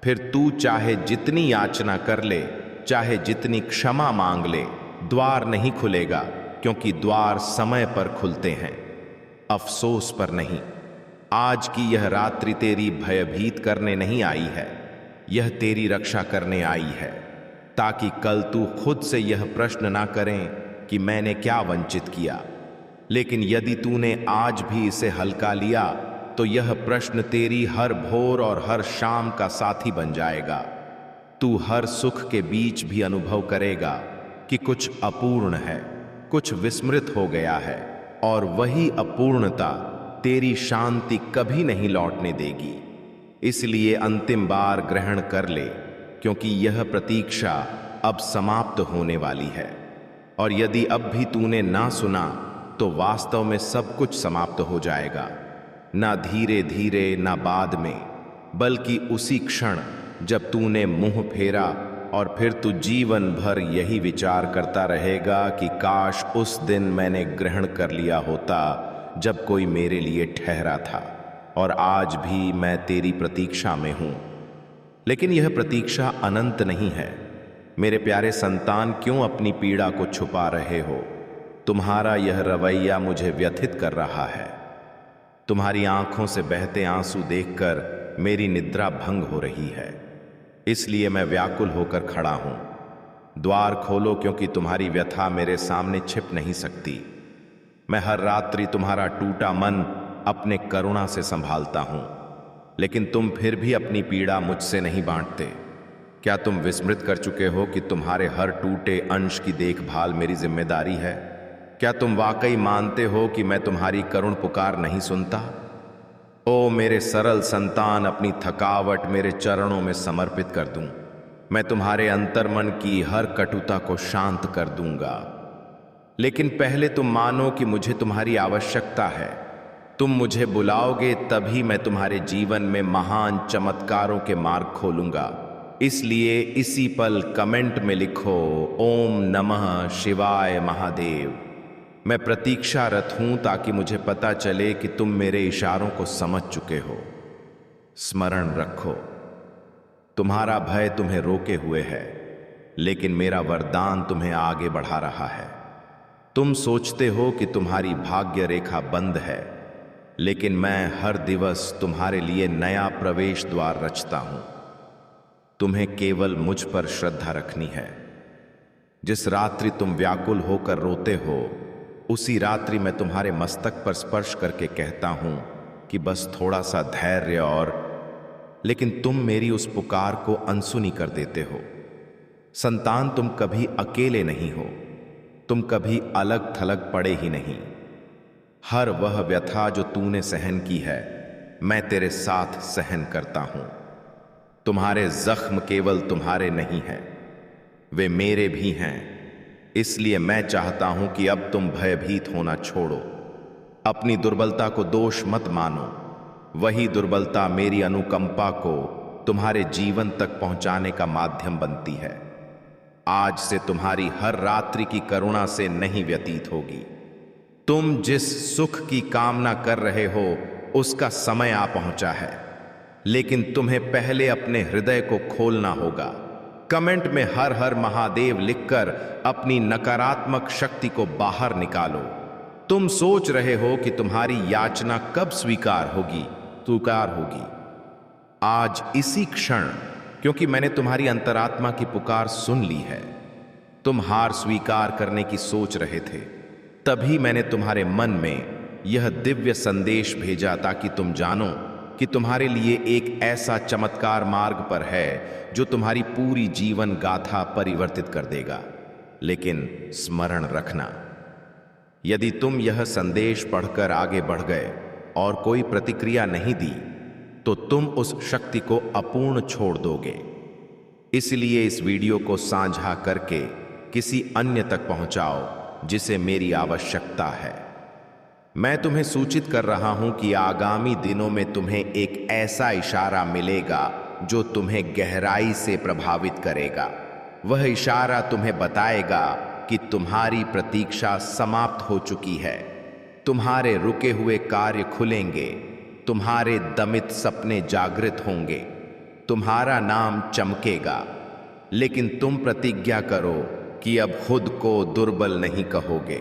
फिर तू चाहे जितनी याचना कर ले, चाहे जितनी क्षमा मांग ले, द्वार नहीं खुलेगा, क्योंकि द्वार समय पर खुलते हैं, अफसोस पर नहीं। आज की यह रात्रि तेरी भयभीत करने नहीं आई है, यह तेरी रक्षा करने आई है, ताकि कल तू खुद से यह प्रश्न ना करें कि मैंने क्या वंचित किया। लेकिन यदि तूने आज भी इसे हल्का लिया तो यह प्रश्न तेरी हर भोर और हर शाम का साथी बन जाएगा। तू हर सुख के बीच भी अनुभव करेगा कि कुछ अपूर्ण है, कुछ विस्मृत हो गया है, और वही अपूर्णता तेरी शांति कभी नहीं लौटने देगी। इसलिए अंतिम बार ग्रहण कर ले, क्योंकि यह प्रतीक्षा अब समाप्त होने वाली है। और यदि अब भी तूने ना सुना तो वास्तव में सब कुछ समाप्त हो जाएगा, ना धीरे धीरे, ना बाद में, बल्कि उसी क्षण जब तूने मुंह फेरा। और फिर तू जीवन भर यही विचार करता रहेगा कि काश उस दिन मैंने ग्रहण कर लिया होता जब कोई मेरे लिए ठहरा था, और आज भी मैं तेरी प्रतीक्षा में हूं। लेकिन यह प्रतीक्षा अनंत नहीं है। मेरे प्यारे संतान, क्यों अपनी पीड़ा को छुपा रहे हो? तुम्हारा यह रवैया मुझे व्यथित कर रहा है। तुम्हारी आंखों से बहते आंसू देखकर मेरी निद्रा भंग हो रही है, इसलिए मैं व्याकुल होकर खड़ा हूं। द्वार खोलो, क्योंकि तुम्हारी व्यथा मेरे सामने छिप नहीं सकती। मैं हर रात्रि तुम्हारा टूटा मन अपने करुणा से संभालता हूं, लेकिन तुम फिर भी अपनी पीड़ा मुझसे नहीं बांटते। क्या तुम विस्मृत कर चुके हो कि तुम्हारे हर टूटे अंश की देखभाल मेरी जिम्मेदारी है? क्या तुम वाकई मानते हो कि मैं तुम्हारी करुण पुकार नहीं सुनता? ओ मेरे सरल संतान, अपनी थकावट मेरे चरणों में समर्पित कर दूं। मैं तुम्हारे अंतर्मन की हर कटुता को शांत कर दूंगा। लेकिन पहले तुम मानो कि मुझे तुम्हारी आवश्यकता है। तुम मुझे बुलाओगे तभी मैं तुम्हारे जीवन में महान चमत्कारों के मार्ग खोलूंगा। इसलिए इसी पल कमेंट में लिखो, ओम नमः शिवाय महादेव। मैं प्रतीक्षारत हूं, ताकि मुझे पता चले कि तुम मेरे इशारों को समझ चुके हो। स्मरण रखो, तुम्हारा भय तुम्हें रोके हुए है, लेकिन मेरा वरदान तुम्हें आगे बढ़ा रहा है। तुम सोचते हो कि तुम्हारी भाग्य रेखा बंद है, लेकिन मैं हर दिवस तुम्हारे लिए नया प्रवेश द्वार रचता हूं। तुम्हें केवल मुझ पर श्रद्धा रखनी है। जिस रात्रि तुम व्याकुल होकर रोते हो, उसी रात्रि मैं तुम्हारे मस्तक पर स्पर्श करके कहता हूं कि बस थोड़ा सा धैर्य और। लेकिन तुम मेरी उस पुकार को अनसुनी कर देते हो। संतान, तुम कभी अकेले नहीं हो, तुम कभी अलग थलग पड़े ही नहीं। हर वह व्यथा जो तूने सहन की है, मैं तेरे साथ सहन करता हूं। तुम्हारे जख्म केवल तुम्हारे नहीं हैं, वे मेरे भी हैं। इसलिए मैं चाहता हूं कि अब तुम भयभीत होना छोड़ो। अपनी दुर्बलता को दोष मत मानो। वही दुर्बलता मेरी अनुकंपा को तुम्हारे जीवन तक पहुंचाने का माध्यम बनती है। आज से तुम्हारी हर रात्रि की करुणा से नहीं व्यतीत होगी। तुम जिस सुख की कामना कर रहे हो, उसका समय आ पहुंचा है, लेकिन तुम्हें पहले अपने हृदय को खोलना होगा। कमेंट में हर हर महादेव लिखकर अपनी नकारात्मक शक्ति को बाहर निकालो। तुम सोच रहे हो कि तुम्हारी याचना कब स्वीकार होगी? आज, इसी क्षण, क्योंकि मैंने तुम्हारी अंतरात्मा की पुकार सुन ली है। तुम हार स्वीकार करने की सोच रहे थे, तभी मैंने तुम्हारे मन में यह दिव्य संदेश भेजा, ताकि तुम जानो कि तुम्हारे लिए एक ऐसा चमत्कार मार्ग पर है जो तुम्हारी पूरी जीवन गाथा परिवर्तित कर देगा। लेकिन स्मरण रखना, यदि तुम यह संदेश पढ़कर आगे बढ़ गए और कोई प्रतिक्रिया नहीं दी, तो तुम उस शक्ति को अपूर्ण छोड़ दोगे। इसलिए इस वीडियो को साझा करके किसी अन्य तक पहुंचाओ जिसे मेरी आवश्यकता है। मैं तुम्हें सूचित कर रहा हूं कि आगामी दिनों में तुम्हें एक ऐसा इशारा मिलेगा जो तुम्हें गहराई से प्रभावित करेगा। वह इशारा तुम्हें बताएगा कि तुम्हारी प्रतीक्षा समाप्त हो चुकी है। तुम्हारे रुके हुए कार्य खुलेंगे, तुम्हारे दमित सपने जागृत होंगे, तुम्हारा नाम चमकेगा। लेकिन तुम प्रतिज्ञा करो कि अब खुद को दुर्बल नहीं कहोगे।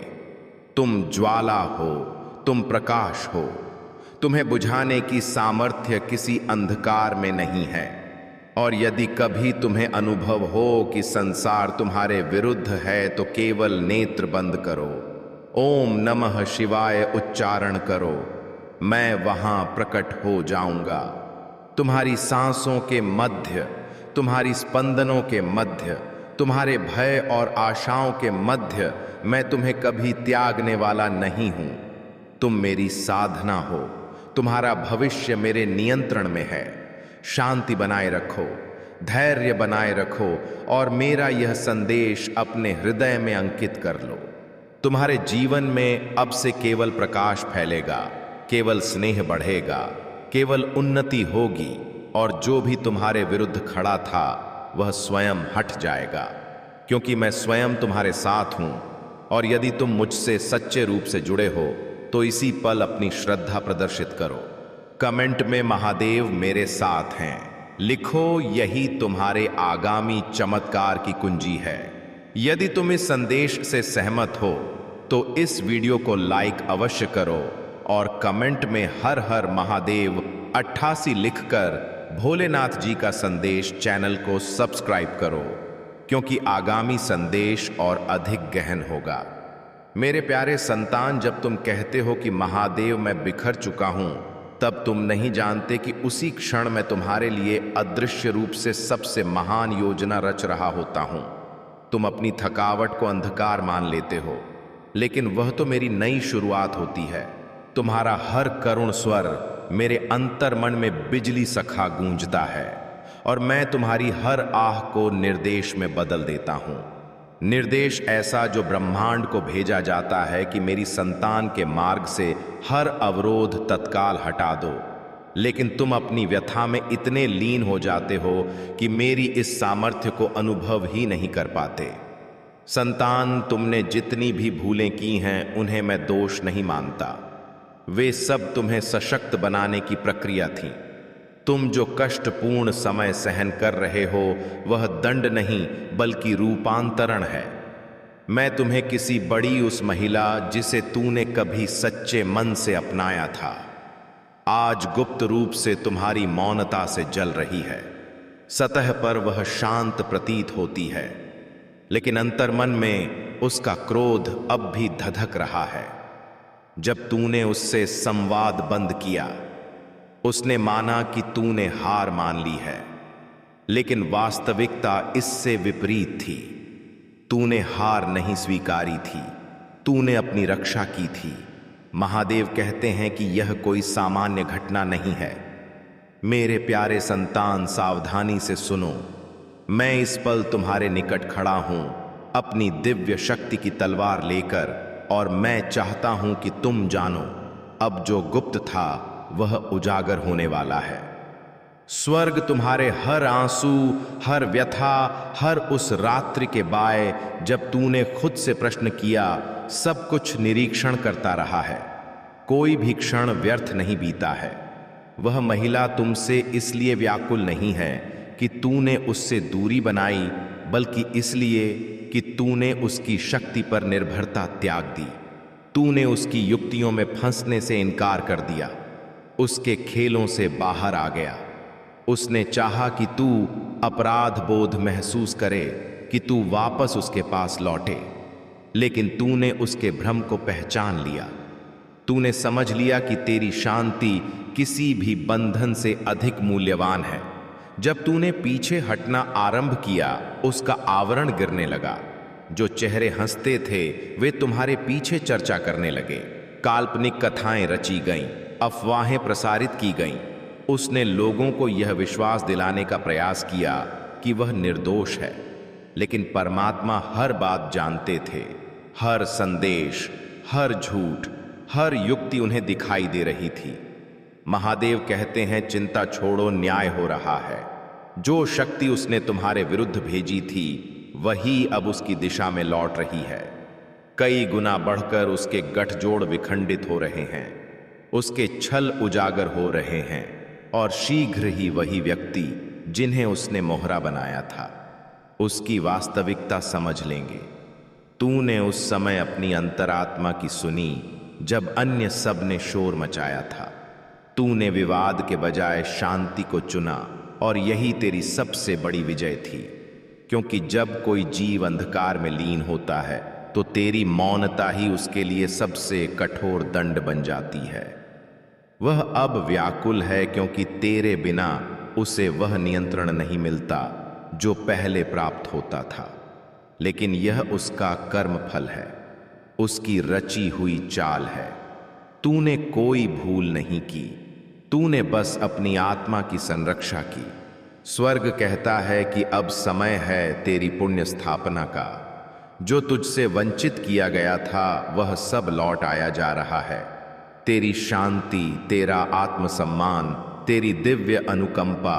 तुम ज्वाला हो, तुम प्रकाश हो। तुम्हें बुझाने की सामर्थ्य किसी अंधकार में नहीं है। और यदि कभी तुम्हें अनुभव हो कि संसार तुम्हारे विरुद्ध है तो केवल नेत्र बंद करो, ओम नमः शिवाय उच्चारण करो, मैं वहां प्रकट हो जाऊंगा। तुम्हारी सांसों के मध्य, तुम्हारी स्पंदनों के मध्य, तुम्हारे भय और आशाओं के मध्य मैं तुम्हें कभी त्यागने वाला नहीं हूं। तुम मेरी साधना हो, तुम्हारा भविष्य मेरे नियंत्रण में है। शांति बनाए रखो, धैर्य बनाए रखो और मेरा यह संदेश अपने हृदय में अंकित कर लो। तुम्हारे जीवन में अब से केवल प्रकाश फैलेगा, केवल स्नेह बढ़ेगा, केवल उन्नति होगी और जो भी तुम्हारे विरुद्ध खड़ा था वह स्वयं हट जाएगा, क्योंकि मैं स्वयं तुम्हारे साथ हूं। और यदि तुम मुझसे सच्चे रूप से जुड़े हो तो इसी पल अपनी श्रद्धा प्रदर्शित करो। कमेंट में महादेव मेरे साथ हैं लिखो, यही तुम्हारे आगामी चमत्कार की कुंजी है। यदि तुम इस संदेश से सहमत हो तो इस वीडियो को लाइक अवश्य करो और कमेंट में हर हर महादेव 88 लिखकर भोलेनाथ जी का संदेश चैनल को सब्सक्राइब करो, क्योंकि आगामी संदेश और अधिक गहन होगा। मेरे प्यारे संतान, जब तुम कहते हो कि महादेव मैं बिखर चुका हूं, तब तुम नहीं जानते कि उसी क्षण मैं तुम्हारे लिए अदृश्य रूप से सबसे महान योजना रच रहा होता हूं। तुम अपनी थकावट को अंधकार मान लेते हो, लेकिन वह तो मेरी नई शुरुआत होती है। तुम्हारा हर करुण स्वर मेरे अंतर्मन में बिजली सखा गूंजता है और मैं तुम्हारी हर आह को निर्देश में बदल देता हूं। निर्देश ऐसा जो ब्रह्मांड को भेजा जाता है कि मेरी संतान के मार्ग से हर अवरोध तत्काल हटा दो। लेकिन तुम अपनी व्यथा में इतने लीन हो जाते हो कि मेरी इस सामर्थ्य को अनुभव ही नहीं कर पाते। संतान, तुमने जितनी भी भूलें की हैं उन्हें मैं दोष नहीं मानता। वे सब तुम्हें सशक्त बनाने की प्रक्रिया थी। तुम जो कष्टपूर्ण समय सहन कर रहे हो वह दंड नहीं बल्कि रूपांतरण है। मैं तुम्हें किसी बड़ी उस महिला जिसे तूने कभी सच्चे मन से अपनाया था, आज गुप्त रूप से तुम्हारी मौनता से जल रही है। सतह पर वह शांत प्रतीत होती है, लेकिन अंतर्मन में उसका क्रोध अब भी धधक रहा है। जब तूने उससे संवाद बंद किया, उसने माना कि तूने हार मान ली है, लेकिन वास्तविकता इससे विपरीत थी। तूने हार नहीं स्वीकारी थी, तूने अपनी रक्षा की थी। महादेव कहते हैं कि यह कोई सामान्य घटना नहीं है। मेरे प्यारे संतान, सावधानी से सुनो। मैं इस पल तुम्हारे निकट खड़ा हूं अपनी दिव्य शक्ति की तलवार लेकर, और मैं चाहता हूं कि तुम जानो, अब जो गुप्त था वह उजागर होने वाला है। स्वर्ग तुम्हारे हर आंसू, हर व्यथा, हर उस रात्रि के बाय जब तूने खुद से प्रश्न किया, सब कुछ निरीक्षण करता रहा है। कोई भी क्षण व्यर्थ नहीं बीता है। वह महिला तुमसे इसलिए व्याकुल नहीं है कि तूने उससे दूरी बनाई, बल्कि इसलिए कि तूने उसकी शक्ति पर निर्भरता त्याग दी। तूने उसकी युक्तियों में फंसने से इनकार कर दिया, उसके खेलों से बाहर आ गया। उसने चाहा कि तू अपराध बोध महसूस करे, कि तू वापस उसके पास लौटे, लेकिन तूने उसके भ्रम को पहचान लिया। तूने समझ लिया कि तेरी शांति किसी भी बंधन से अधिक मूल्यवान है। जब तूने पीछे हटना आरंभ किया, उसका आवरण गिरने लगा। जो चेहरे हंसते थे वे तुम्हारे पीछे चर्चा करने लगे। काल्पनिक कथाएं रची गईं, अफवाहें प्रसारित की गईं। उसने लोगों को यह विश्वास दिलाने का प्रयास किया कि वह निर्दोष है, लेकिन परमात्मा हर बात जानते थे। हर संदेश, हर झूठ, हर युक्ति उन्हें दिखाई दे रही थी। महादेव कहते हैं, चिंता छोड़ो, न्याय हो रहा है। जो शक्ति उसने तुम्हारे विरुद्ध भेजी थी वही अब उसकी दिशा में लौट रही है। कई गुना बढ़कर उसके गठजोड़ विखंडित हो रहे हैं, उसके छल उजागर हो रहे हैं, और शीघ्र ही वही व्यक्ति जिन्हें उसने मोहरा बनाया था उसकी वास्तविकता समझ लेंगे। तूने उस समय अपनी अंतरात्मा की सुनी जब अन्य सब ने शोर मचाया था। तूने विवाद के बजाय शांति को चुना और यही तेरी सबसे बड़ी विजय थी, क्योंकि जब कोई जीव अंधकार में लीन होता है तो तेरी मौनता ही उसके लिए सबसे कठोर दंड बन जाती है। वह अब व्याकुल है क्योंकि तेरे बिना उसे वह नियंत्रण नहीं मिलता जो पहले प्राप्त होता था, लेकिन यह उसका कर्म फल है, उसकी रची हुई चाल है। तूने कोई भूल नहीं की, तूने बस अपनी आत्मा की संरक्षा की। स्वर्ग कहता है कि अब समय है तेरी पुण्य स्थापना का। जो तुझसे वंचित किया गया था वह सब लौट आया जा रहा है। तेरी शांति, तेरा आत्मसम्मान, तेरी दिव्य अनुकंपा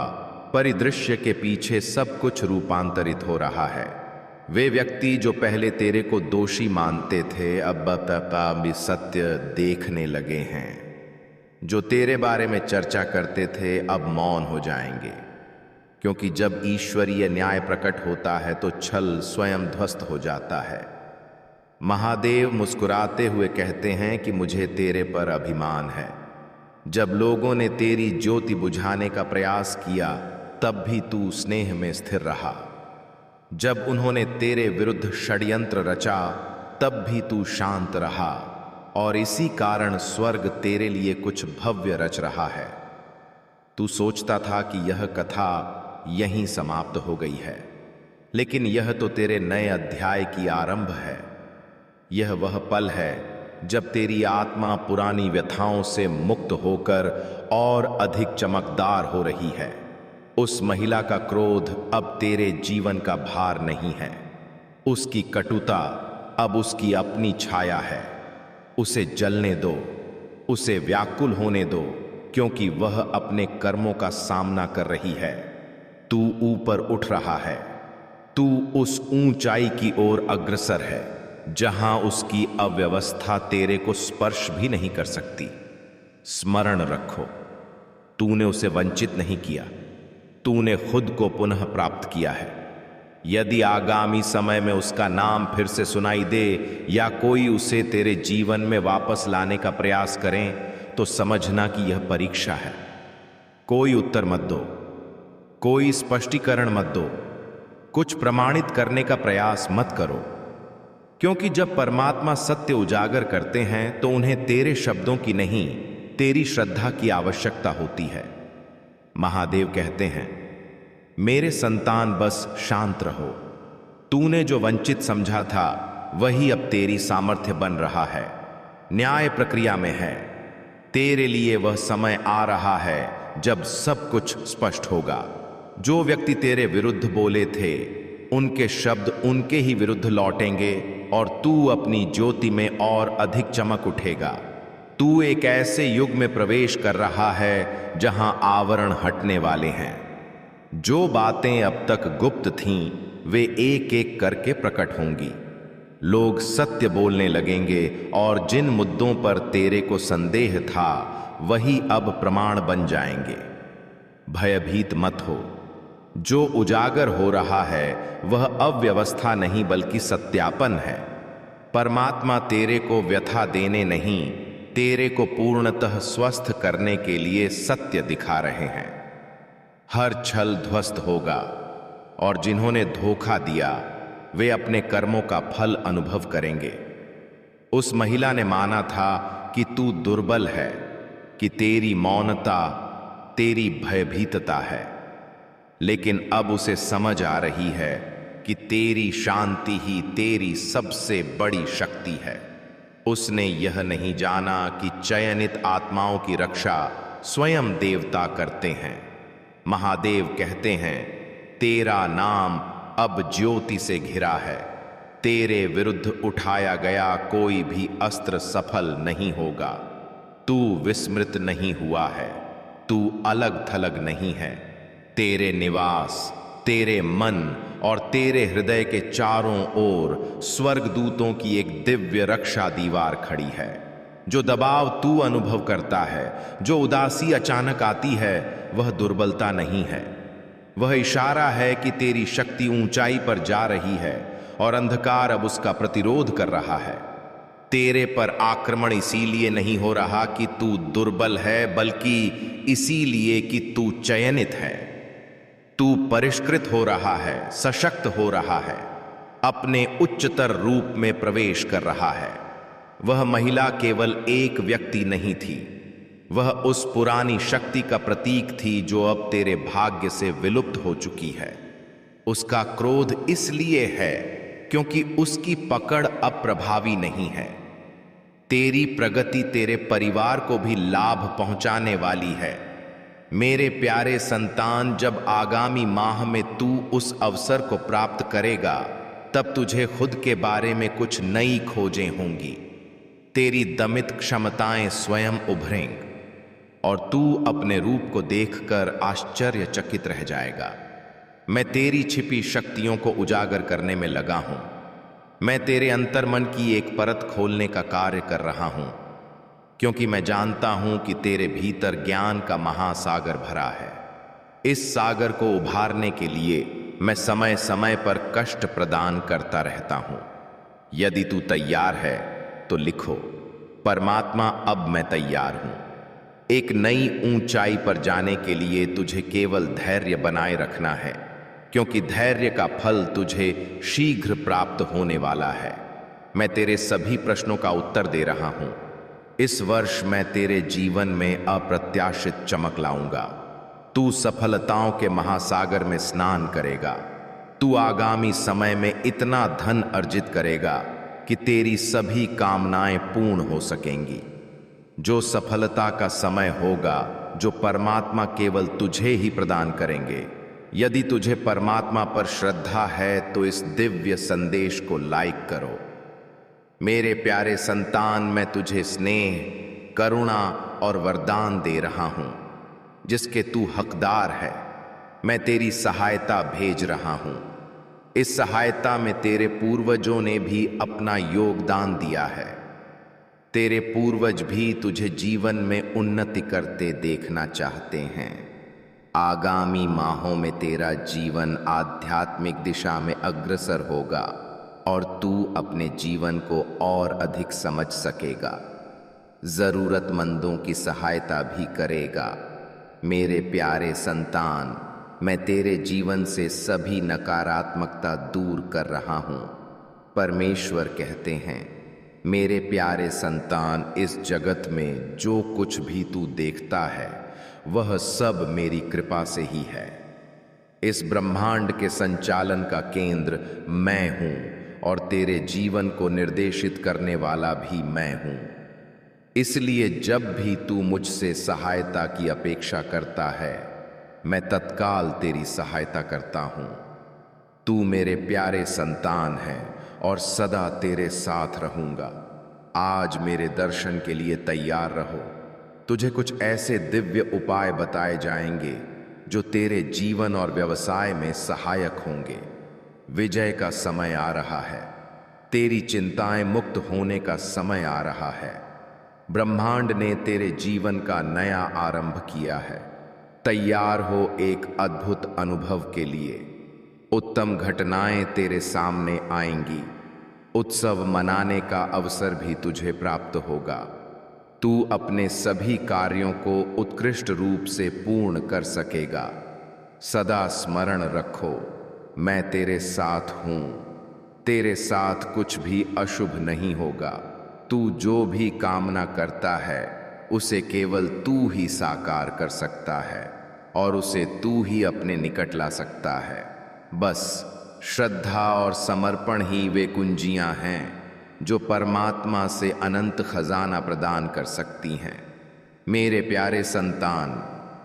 परिदृश्य के पीछे सब कुछ रूपांतरित हो रहा है। वे व्यक्ति जो पहले तेरे को दोषी मानते थे अब भी सत्य देखने लगे हैं। जो तेरे बारे में चर्चा करते थे अब मौन हो जाएंगे, क्योंकि जब ईश्वरीय न्याय प्रकट होता है तो छल स्वयं ध्वस्त हो जाता है। महादेव मुस्कुराते हुए कहते हैं कि मुझे तेरे पर अभिमान है। जब लोगों ने तेरी ज्योति बुझाने का प्रयास किया तब भी तू स्नेह में स्थिर रहा। जब उन्होंने तेरे विरुद्ध षड्यंत्र रचा तब भी तू शांत रहा, और इसी कारण स्वर्ग तेरे लिए कुछ भव्य रच रहा है। तू सोचता था कि यह कथा यहीं समाप्त हो गई है, लेकिन यह तो तेरे नए अध्याय की आरंभ है। यह वह पल है जब तेरी आत्मा पुरानी व्यथाओं से मुक्त होकर और अधिक चमकदार हो रही है। उस महिला का क्रोध अब तेरे जीवन का भार नहीं है, उसकी कटुता अब उसकी अपनी छाया है। उसे जलने दो, उसे व्याकुल होने दो, क्योंकि वह अपने कर्मों का सामना कर रही है। तू ऊपर उठ रहा है, तू उस ऊंचाई की ओर अग्रसर है जहां उसकी अव्यवस्था तेरे को स्पर्श भी नहीं कर सकती। स्मरण रखो, तूने उसे वंचित नहीं किया, तूने खुद को पुनः प्राप्त किया है। यदि आगामी समय में उसका नाम फिर से सुनाई दे या कोई उसे तेरे जीवन में वापस लाने का प्रयास करें तो समझना कि यह परीक्षा है। कोई उत्तर मत दो, कोई स्पष्टीकरण मत दो, कुछ प्रमाणित करने का प्रयास मत करो, क्योंकि जब परमात्मा सत्य उजागर करते हैं तो उन्हें तेरे शब्दों की नहीं, तेरी श्रद्धा की आवश्यकता होती है। महादेव कहते हैं, मेरे संतान बस शांत रहो। तूने जो वंचित समझा था वही अब तेरी सामर्थ्य बन रहा है, न्याय प्रक्रिया में है। तेरे लिए वह समय आ रहा है जब सब कुछ स्पष्ट होगा। जो व्यक्ति तेरे विरुद्ध बोले थे उनके शब्द उनके ही विरुद्ध लौटेंगे और तू अपनी ज्योति में और अधिक चमक उठेगा। तू एक ऐसे युग में प्रवेश कर रहा है जहां आवरण हटने वाले हैं। जो बातें अब तक गुप्त थीं वे एक एक करके प्रकट होंगी। लोग सत्य बोलने लगेंगे और जिन मुद्दों पर तेरे को संदेह था वही अब प्रमाण बन जाएंगे। भयभीत मत हो, जो उजागर हो रहा है वह अव्यवस्था नहीं बल्कि सत्यापन है। परमात्मा तेरे को व्यथा देने नहीं, तेरे को पूर्णतः स्वस्थ करने के लिए सत्य दिखा रहे हैं। हर छल ध्वस्त होगा और जिन्होंने धोखा दिया वे अपने कर्मों का फल अनुभव करेंगे। उस महिला ने माना था कि तू दुर्बल है, कि तेरी मौनता तेरी भयभीतता है, लेकिन अब उसे समझ आ रही है कि तेरी शांति ही तेरी सबसे बड़ी शक्ति है। उसने यह नहीं जाना कि चयनित आत्माओं की रक्षा स्वयं देवता करते हैं। महादेव कहते हैं, तेरा नाम अब ज्योति से घिरा है। तेरे विरुद्ध उठाया गया कोई भी अस्त्र सफल नहीं होगा। तू विस्मृत नहीं हुआ है, तू अलग थलग नहीं है। तेरे निवास, तेरे मन और तेरे हृदय के चारों ओर स्वर्गदूतों की एक दिव्य रक्षा दीवार खड़ी है। जो दबाव तू अनुभव करता है, जो उदासी अचानक आती है, वह दुर्बलता नहीं है। वह इशारा है कि तेरी शक्ति ऊंचाई पर जा रही है और अंधकार अब उसका प्रतिरोध कर रहा है। तेरे पर आक्रमण इसीलिए नहीं हो रहा कि तू दुर्बल है, बल्कि इसीलिए कि तू चयनित है। तू परिष्कृत हो रहा है, सशक्त हो रहा है, अपने उच्चतर रूप में प्रवेश कर रहा है। वह महिला केवल एक व्यक्ति नहीं थी, वह उस पुरानी शक्ति का प्रतीक थी जो अब तेरे भाग्य से विलुप्त हो चुकी है। उसका क्रोध इसलिए है क्योंकि उसकी पकड़ अब प्रभावी नहीं है। तेरी प्रगति तेरे परिवार को भी लाभ पहुंचाने वाली है। मेरे प्यारे संतान, जब आगामी माह में तू उस अवसर को प्राप्त करेगा, तब तुझे खुद के बारे में कुछ नई खोजें होंगी। तेरी दमित क्षमताएं स्वयं उभरेंगी और तू अपने रूप को देखकर आश्चर्यचकित रह जाएगा। मैं तेरी छिपी शक्तियों को उजागर करने में लगा हूं। मैं तेरे अंतर्मन की एक परत खोलने का कार्य कर रहा हूं, क्योंकि मैं जानता हूं कि तेरे भीतर ज्ञान का महासागर भरा है। इस सागर को उभारने के लिए मैं समय समय पर कष्ट प्रदान करता रहता हूं। यदि तू तैयार है तो लिखो, परमात्मा, अब मैं तैयार हूं। एक नई ऊंचाई पर जाने के लिए तुझे केवल धैर्य बनाए रखना है, क्योंकि धैर्य का फल तुझे शीघ्र प्राप्त होने वाला है। मैं तेरे सभी प्रश्नों का उत्तर दे रहा हूं। इस वर्ष मैं तेरे जीवन में अप्रत्याशित चमक लाऊंगा। तू सफलताओं के महासागर में स्नान करेगा। तू आगामी समय में इतना धन अर्जित करेगा कि तेरी सभी कामनाएं पूर्ण हो सकेंगी। जो सफलता का समय होगा, जो परमात्मा केवल तुझे ही प्रदान करेंगे। यदि तुझे परमात्मा पर श्रद्धा है तो इस दिव्य संदेश को लाइक करो। मेरे प्यारे संतान, मैं तुझे स्नेह, करुणा और वरदान दे रहा हूं जिसके तू हकदार है। मैं तेरी सहायता भेज रहा हूं। इस सहायता में तेरे पूर्वजों ने भी अपना योगदान दिया है। तेरे पूर्वज भी तुझे जीवन में उन्नति करते देखना चाहते हैं। आगामी माहों में तेरा जीवन आध्यात्मिक दिशा में अग्रसर होगा और तू अपने जीवन को और अधिक समझ सकेगा। जरूरतमंदों की सहायता भी करेगा। मेरे प्यारे संतान, मैं तेरे जीवन से सभी नकारात्मकता दूर कर रहा हूं। परमेश्वर कहते हैं, मेरे प्यारे संतान, इस जगत में जो कुछ भी तू देखता है वह सब मेरी कृपा से ही है। इस ब्रह्मांड के संचालन का केंद्र मैं हूं और तेरे जीवन को निर्देशित करने वाला भी मैं हूं। इसलिए जब भी तू मुझसे सहायता की अपेक्षा करता है, मैं तत्काल तेरी सहायता करता हूं। तू मेरे प्यारे संतान है और सदा तेरे साथ रहूंगा। आज मेरे दर्शन के लिए तैयार रहो। तुझे कुछ ऐसे दिव्य उपाय बताए जाएंगे जो तेरे जीवन और व्यवसाय में सहायक होंगे। विजय का समय आ रहा है। तेरी चिंताएं मुक्त होने का समय आ रहा है। ब्रह्मांड ने तेरे जीवन का नया आरंभ किया है। तैयार हो एक अद्भुत अनुभव के लिए। उत्तम घटनाएं तेरे सामने आएंगी। उत्सव मनाने का अवसर भी तुझे प्राप्त होगा। तू अपने सभी कार्यों को उत्कृष्ट रूप से पूर्ण कर सकेगा। सदा स्मरण रखो, मैं तेरे साथ हूं। तेरे साथ कुछ भी अशुभ नहीं होगा। तू जो भी कामना करता है उसे केवल तू ही साकार कर सकता है और उसे तू ही अपने निकट ला सकता है। बस श्रद्धा और समर्पण ही वे कुंजियां हैं जो परमात्मा से अनंत खजाना प्रदान कर सकती हैं। मेरे प्यारे संतान,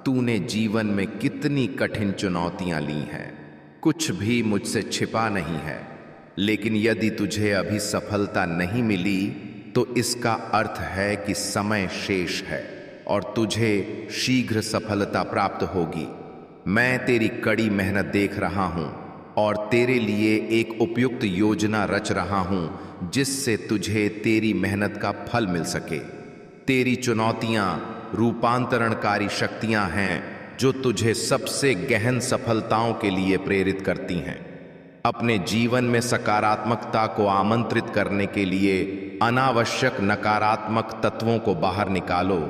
तूने जीवन में कितनी कठिन चुनौतियां ली हैं। कुछ भी मुझसे छिपा नहीं है, लेकिन यदि तुझे अभी सफलता नहीं मिली तो इसका अर्थ है कि समय शेष है और तुझे शीघ्र सफलता प्राप्त होगी। मैं तेरी कड़ी मेहनत देख रहा हूं। और तेरे लिए एक उपयुक्त योजना रच रहा हूं जिससे तुझे तेरी मेहनत का फल मिल सके। तेरी चुनौतियां रूपांतरणकारी शक्तियां हैं जो तुझे सबसे गहन सफलताओं के लिए प्रेरित करती हैं। अपने जीवन में सकारात्मकता को आमंत्रित करने के लिए अनावश्यक नकारात्मक तत्वों को बाहर निकालो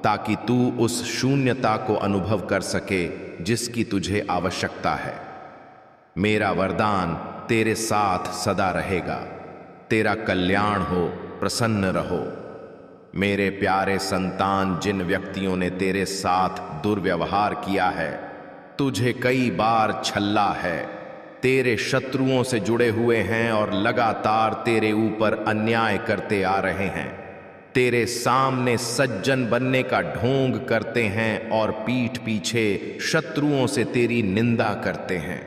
ताकि तू उस शून्यता को अनुभव कर सके जिसकी तुझे आवश्यकता है। मेरा वरदान तेरे साथ सदा रहेगा। तेरा कल्याण हो, प्रसन्न रहो। मेरे प्यारे संतान, जिन व्यक्तियों ने तेरे साथ दुर्व्यवहार किया है, तुझे कई बार छल्ला है, तेरे शत्रुओं से जुड़े हुए हैं और लगातार तेरे ऊपर अन्याय करते आ रहे हैं, तेरे सामने सज्जन बनने का ढोंग करते हैं और पीठ पीछे शत्रुओं से तेरी निंदा करते हैं,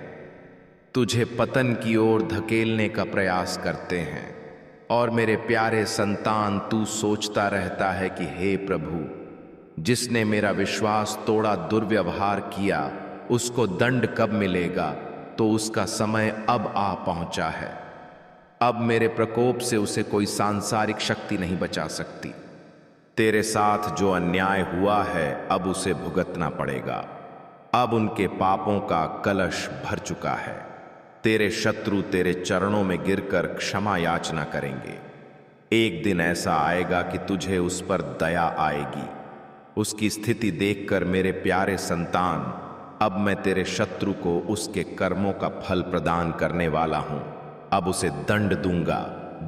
तुझे पतन की ओर धकेलने का प्रयास करते हैं। और मेरे प्यारे संतान, तू सोचता रहता है कि हे प्रभु, जिसने मेरा विश्वास तोड़ा, दुर्व्यवहार किया, उसको दंड कब मिलेगा? तो उसका समय अब आ पहुंचा है। अब मेरे प्रकोप से उसे कोई सांसारिक शक्ति नहीं बचा सकती। तेरे साथ जो अन्याय हुआ है, अब उसे भुगतना पड़ेगा। अब उनके पापों का कलश भर चुका है। तेरे शत्रु तेरे चरणों में गिरकर क्षमा याचना करेंगे। एक दिन ऐसा आएगा कि तुझे उस पर दया आएगी। उसकी स्थिति देखकर मेरे प्यारे संतान, अब मैं तेरे शत्रु को उसके कर्मों का फल प्रदान करने वाला हूं। अब उसे दंड दूंगा।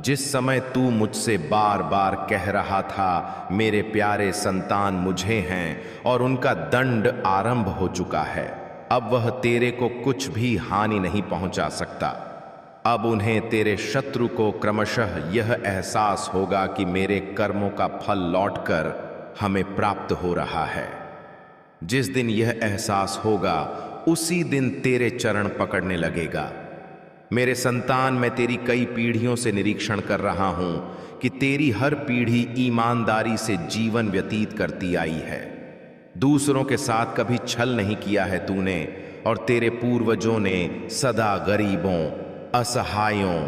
जिस समय तू मुझसे बार बार कह रहा था मेरे प्यारे संतान मुझे हैं और उनका दंड आरंभ हो चुका है, अब वह तेरे को कुछ भी हानि नहीं पहुंचा सकता। अब उन्हें, तेरे शत्रु को क्रमशः यह एहसास होगा कि मेरे कर्मों का फल लौटकर हमें प्राप्त हो रहा है। जिस दिन यह एहसास होगा, उसी दिन तेरे चरण पकड़ने लगेगा। मेरे संतान, मैं तेरी कई पीढ़ियों से निरीक्षण कर रहा हूं कि तेरी हर पीढ़ी ईमानदारी से जीवन व्यतीत करती आई है। दूसरों के साथ कभी छल नहीं किया है तूने, और तेरे पूर्वजों ने सदा गरीबों, असहायों,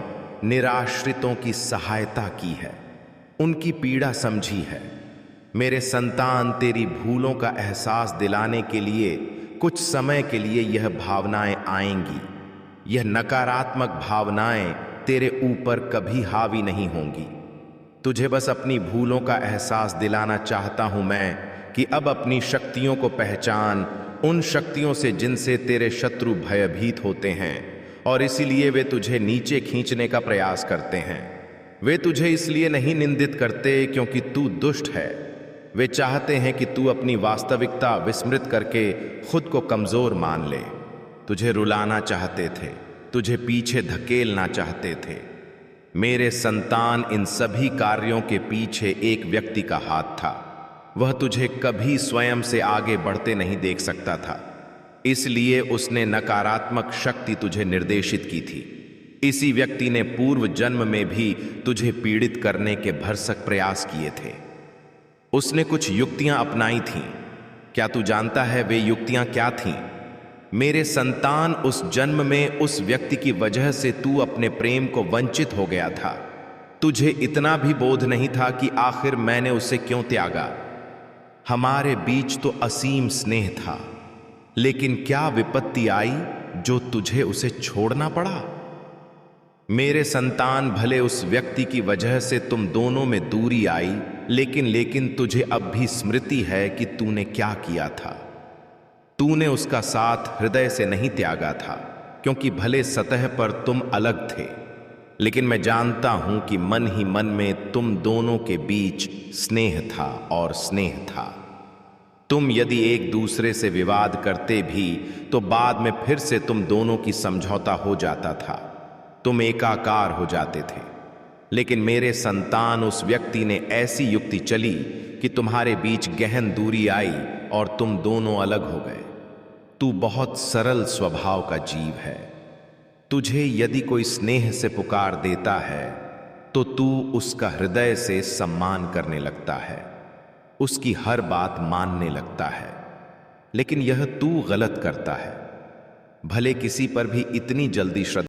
निराश्रितों की सहायता की है, उनकी पीड़ा समझी है। मेरे संतान, तेरी भूलों का एहसास दिलाने के लिए कुछ समय के लिए यह भावनाएं आएंगी। यह नकारात्मक भावनाएं तेरे ऊपर कभी हावी नहीं होंगी। तुझे बस अपनी भूलों का एहसास दिलाना चाहता हूं मैं कि अब अपनी शक्तियों को पहचान, उन शक्तियों से जिनसे तेरे शत्रु भयभीत होते हैं और इसीलिए वे तुझे नीचे खींचने का प्रयास करते हैं। वे तुझे इसलिए नहीं निंदित करते क्योंकि तू दुष्ट है। वे चाहते हैं कि तू अपनी वास्तविकता विस्मृत करके खुद को कमजोर मान ले। तुझे रुलाना चाहते थे, तुझे पीछे धकेलना चाहते थे। मेरे संतान, इन सभी कार्यों के पीछे एक व्यक्ति का हाथ था। वह तुझे कभी स्वयं से आगे बढ़ते नहीं देख सकता था, इसलिए उसने नकारात्मक शक्ति तुझे निर्देशित की थी। इसी व्यक्ति ने पूर्व जन्म में भी तुझे पीड़ित करने के भरसक प्रयास किए थे। उसने कुछ युक्तियां अपनाई थीं। क्या तू जानता है वे युक्तियां क्या थीं? मेरे संतान, उस जन्म में उस व्यक्ति की वजह से तू अपने प्रेम को वंचित हो गया था। तुझे इतना भी बोध नहीं था कि आखिर मैंने उसे क्यों त्यागा। हमारे बीच तो असीम स्नेह था, लेकिन क्या विपत्ति आई जो तुझे उसे छोड़ना पड़ा? मेरे संतान, भले उस व्यक्ति की वजह से तुम दोनों में दूरी आई, लेकिन तुझे अब भी स्मृति है कि तूने क्या किया था। तूने उसका साथ हृदय से नहीं त्यागा था, क्योंकि भले सतह पर तुम अलग थे, लेकिन मैं जानता हूं कि मन ही मन में तुम दोनों के बीच स्नेह था और स्नेह था। तुम यदि एक दूसरे से विवाद करते भी तो बाद में फिर से तुम दोनों की समझौता हो जाता था। तुम एकाकार हो जाते थे। लेकिन मेरे संतान, उस व्यक्ति ने ऐसी युक्ति चली कि तुम्हारे बीच गहन दूरी आई और तुम दोनों अलग हो गए। तू बहुत सरल स्वभाव का जीव है। तुझे यदि कोई स्नेह से पुकार देता है तो तू उसका हृदय से सम्मान करने लगता है, उसकी हर बात मानने लगता है। लेकिन यह तू गलत करता है। भले किसी पर भी इतनी जल्दी श्रद्धा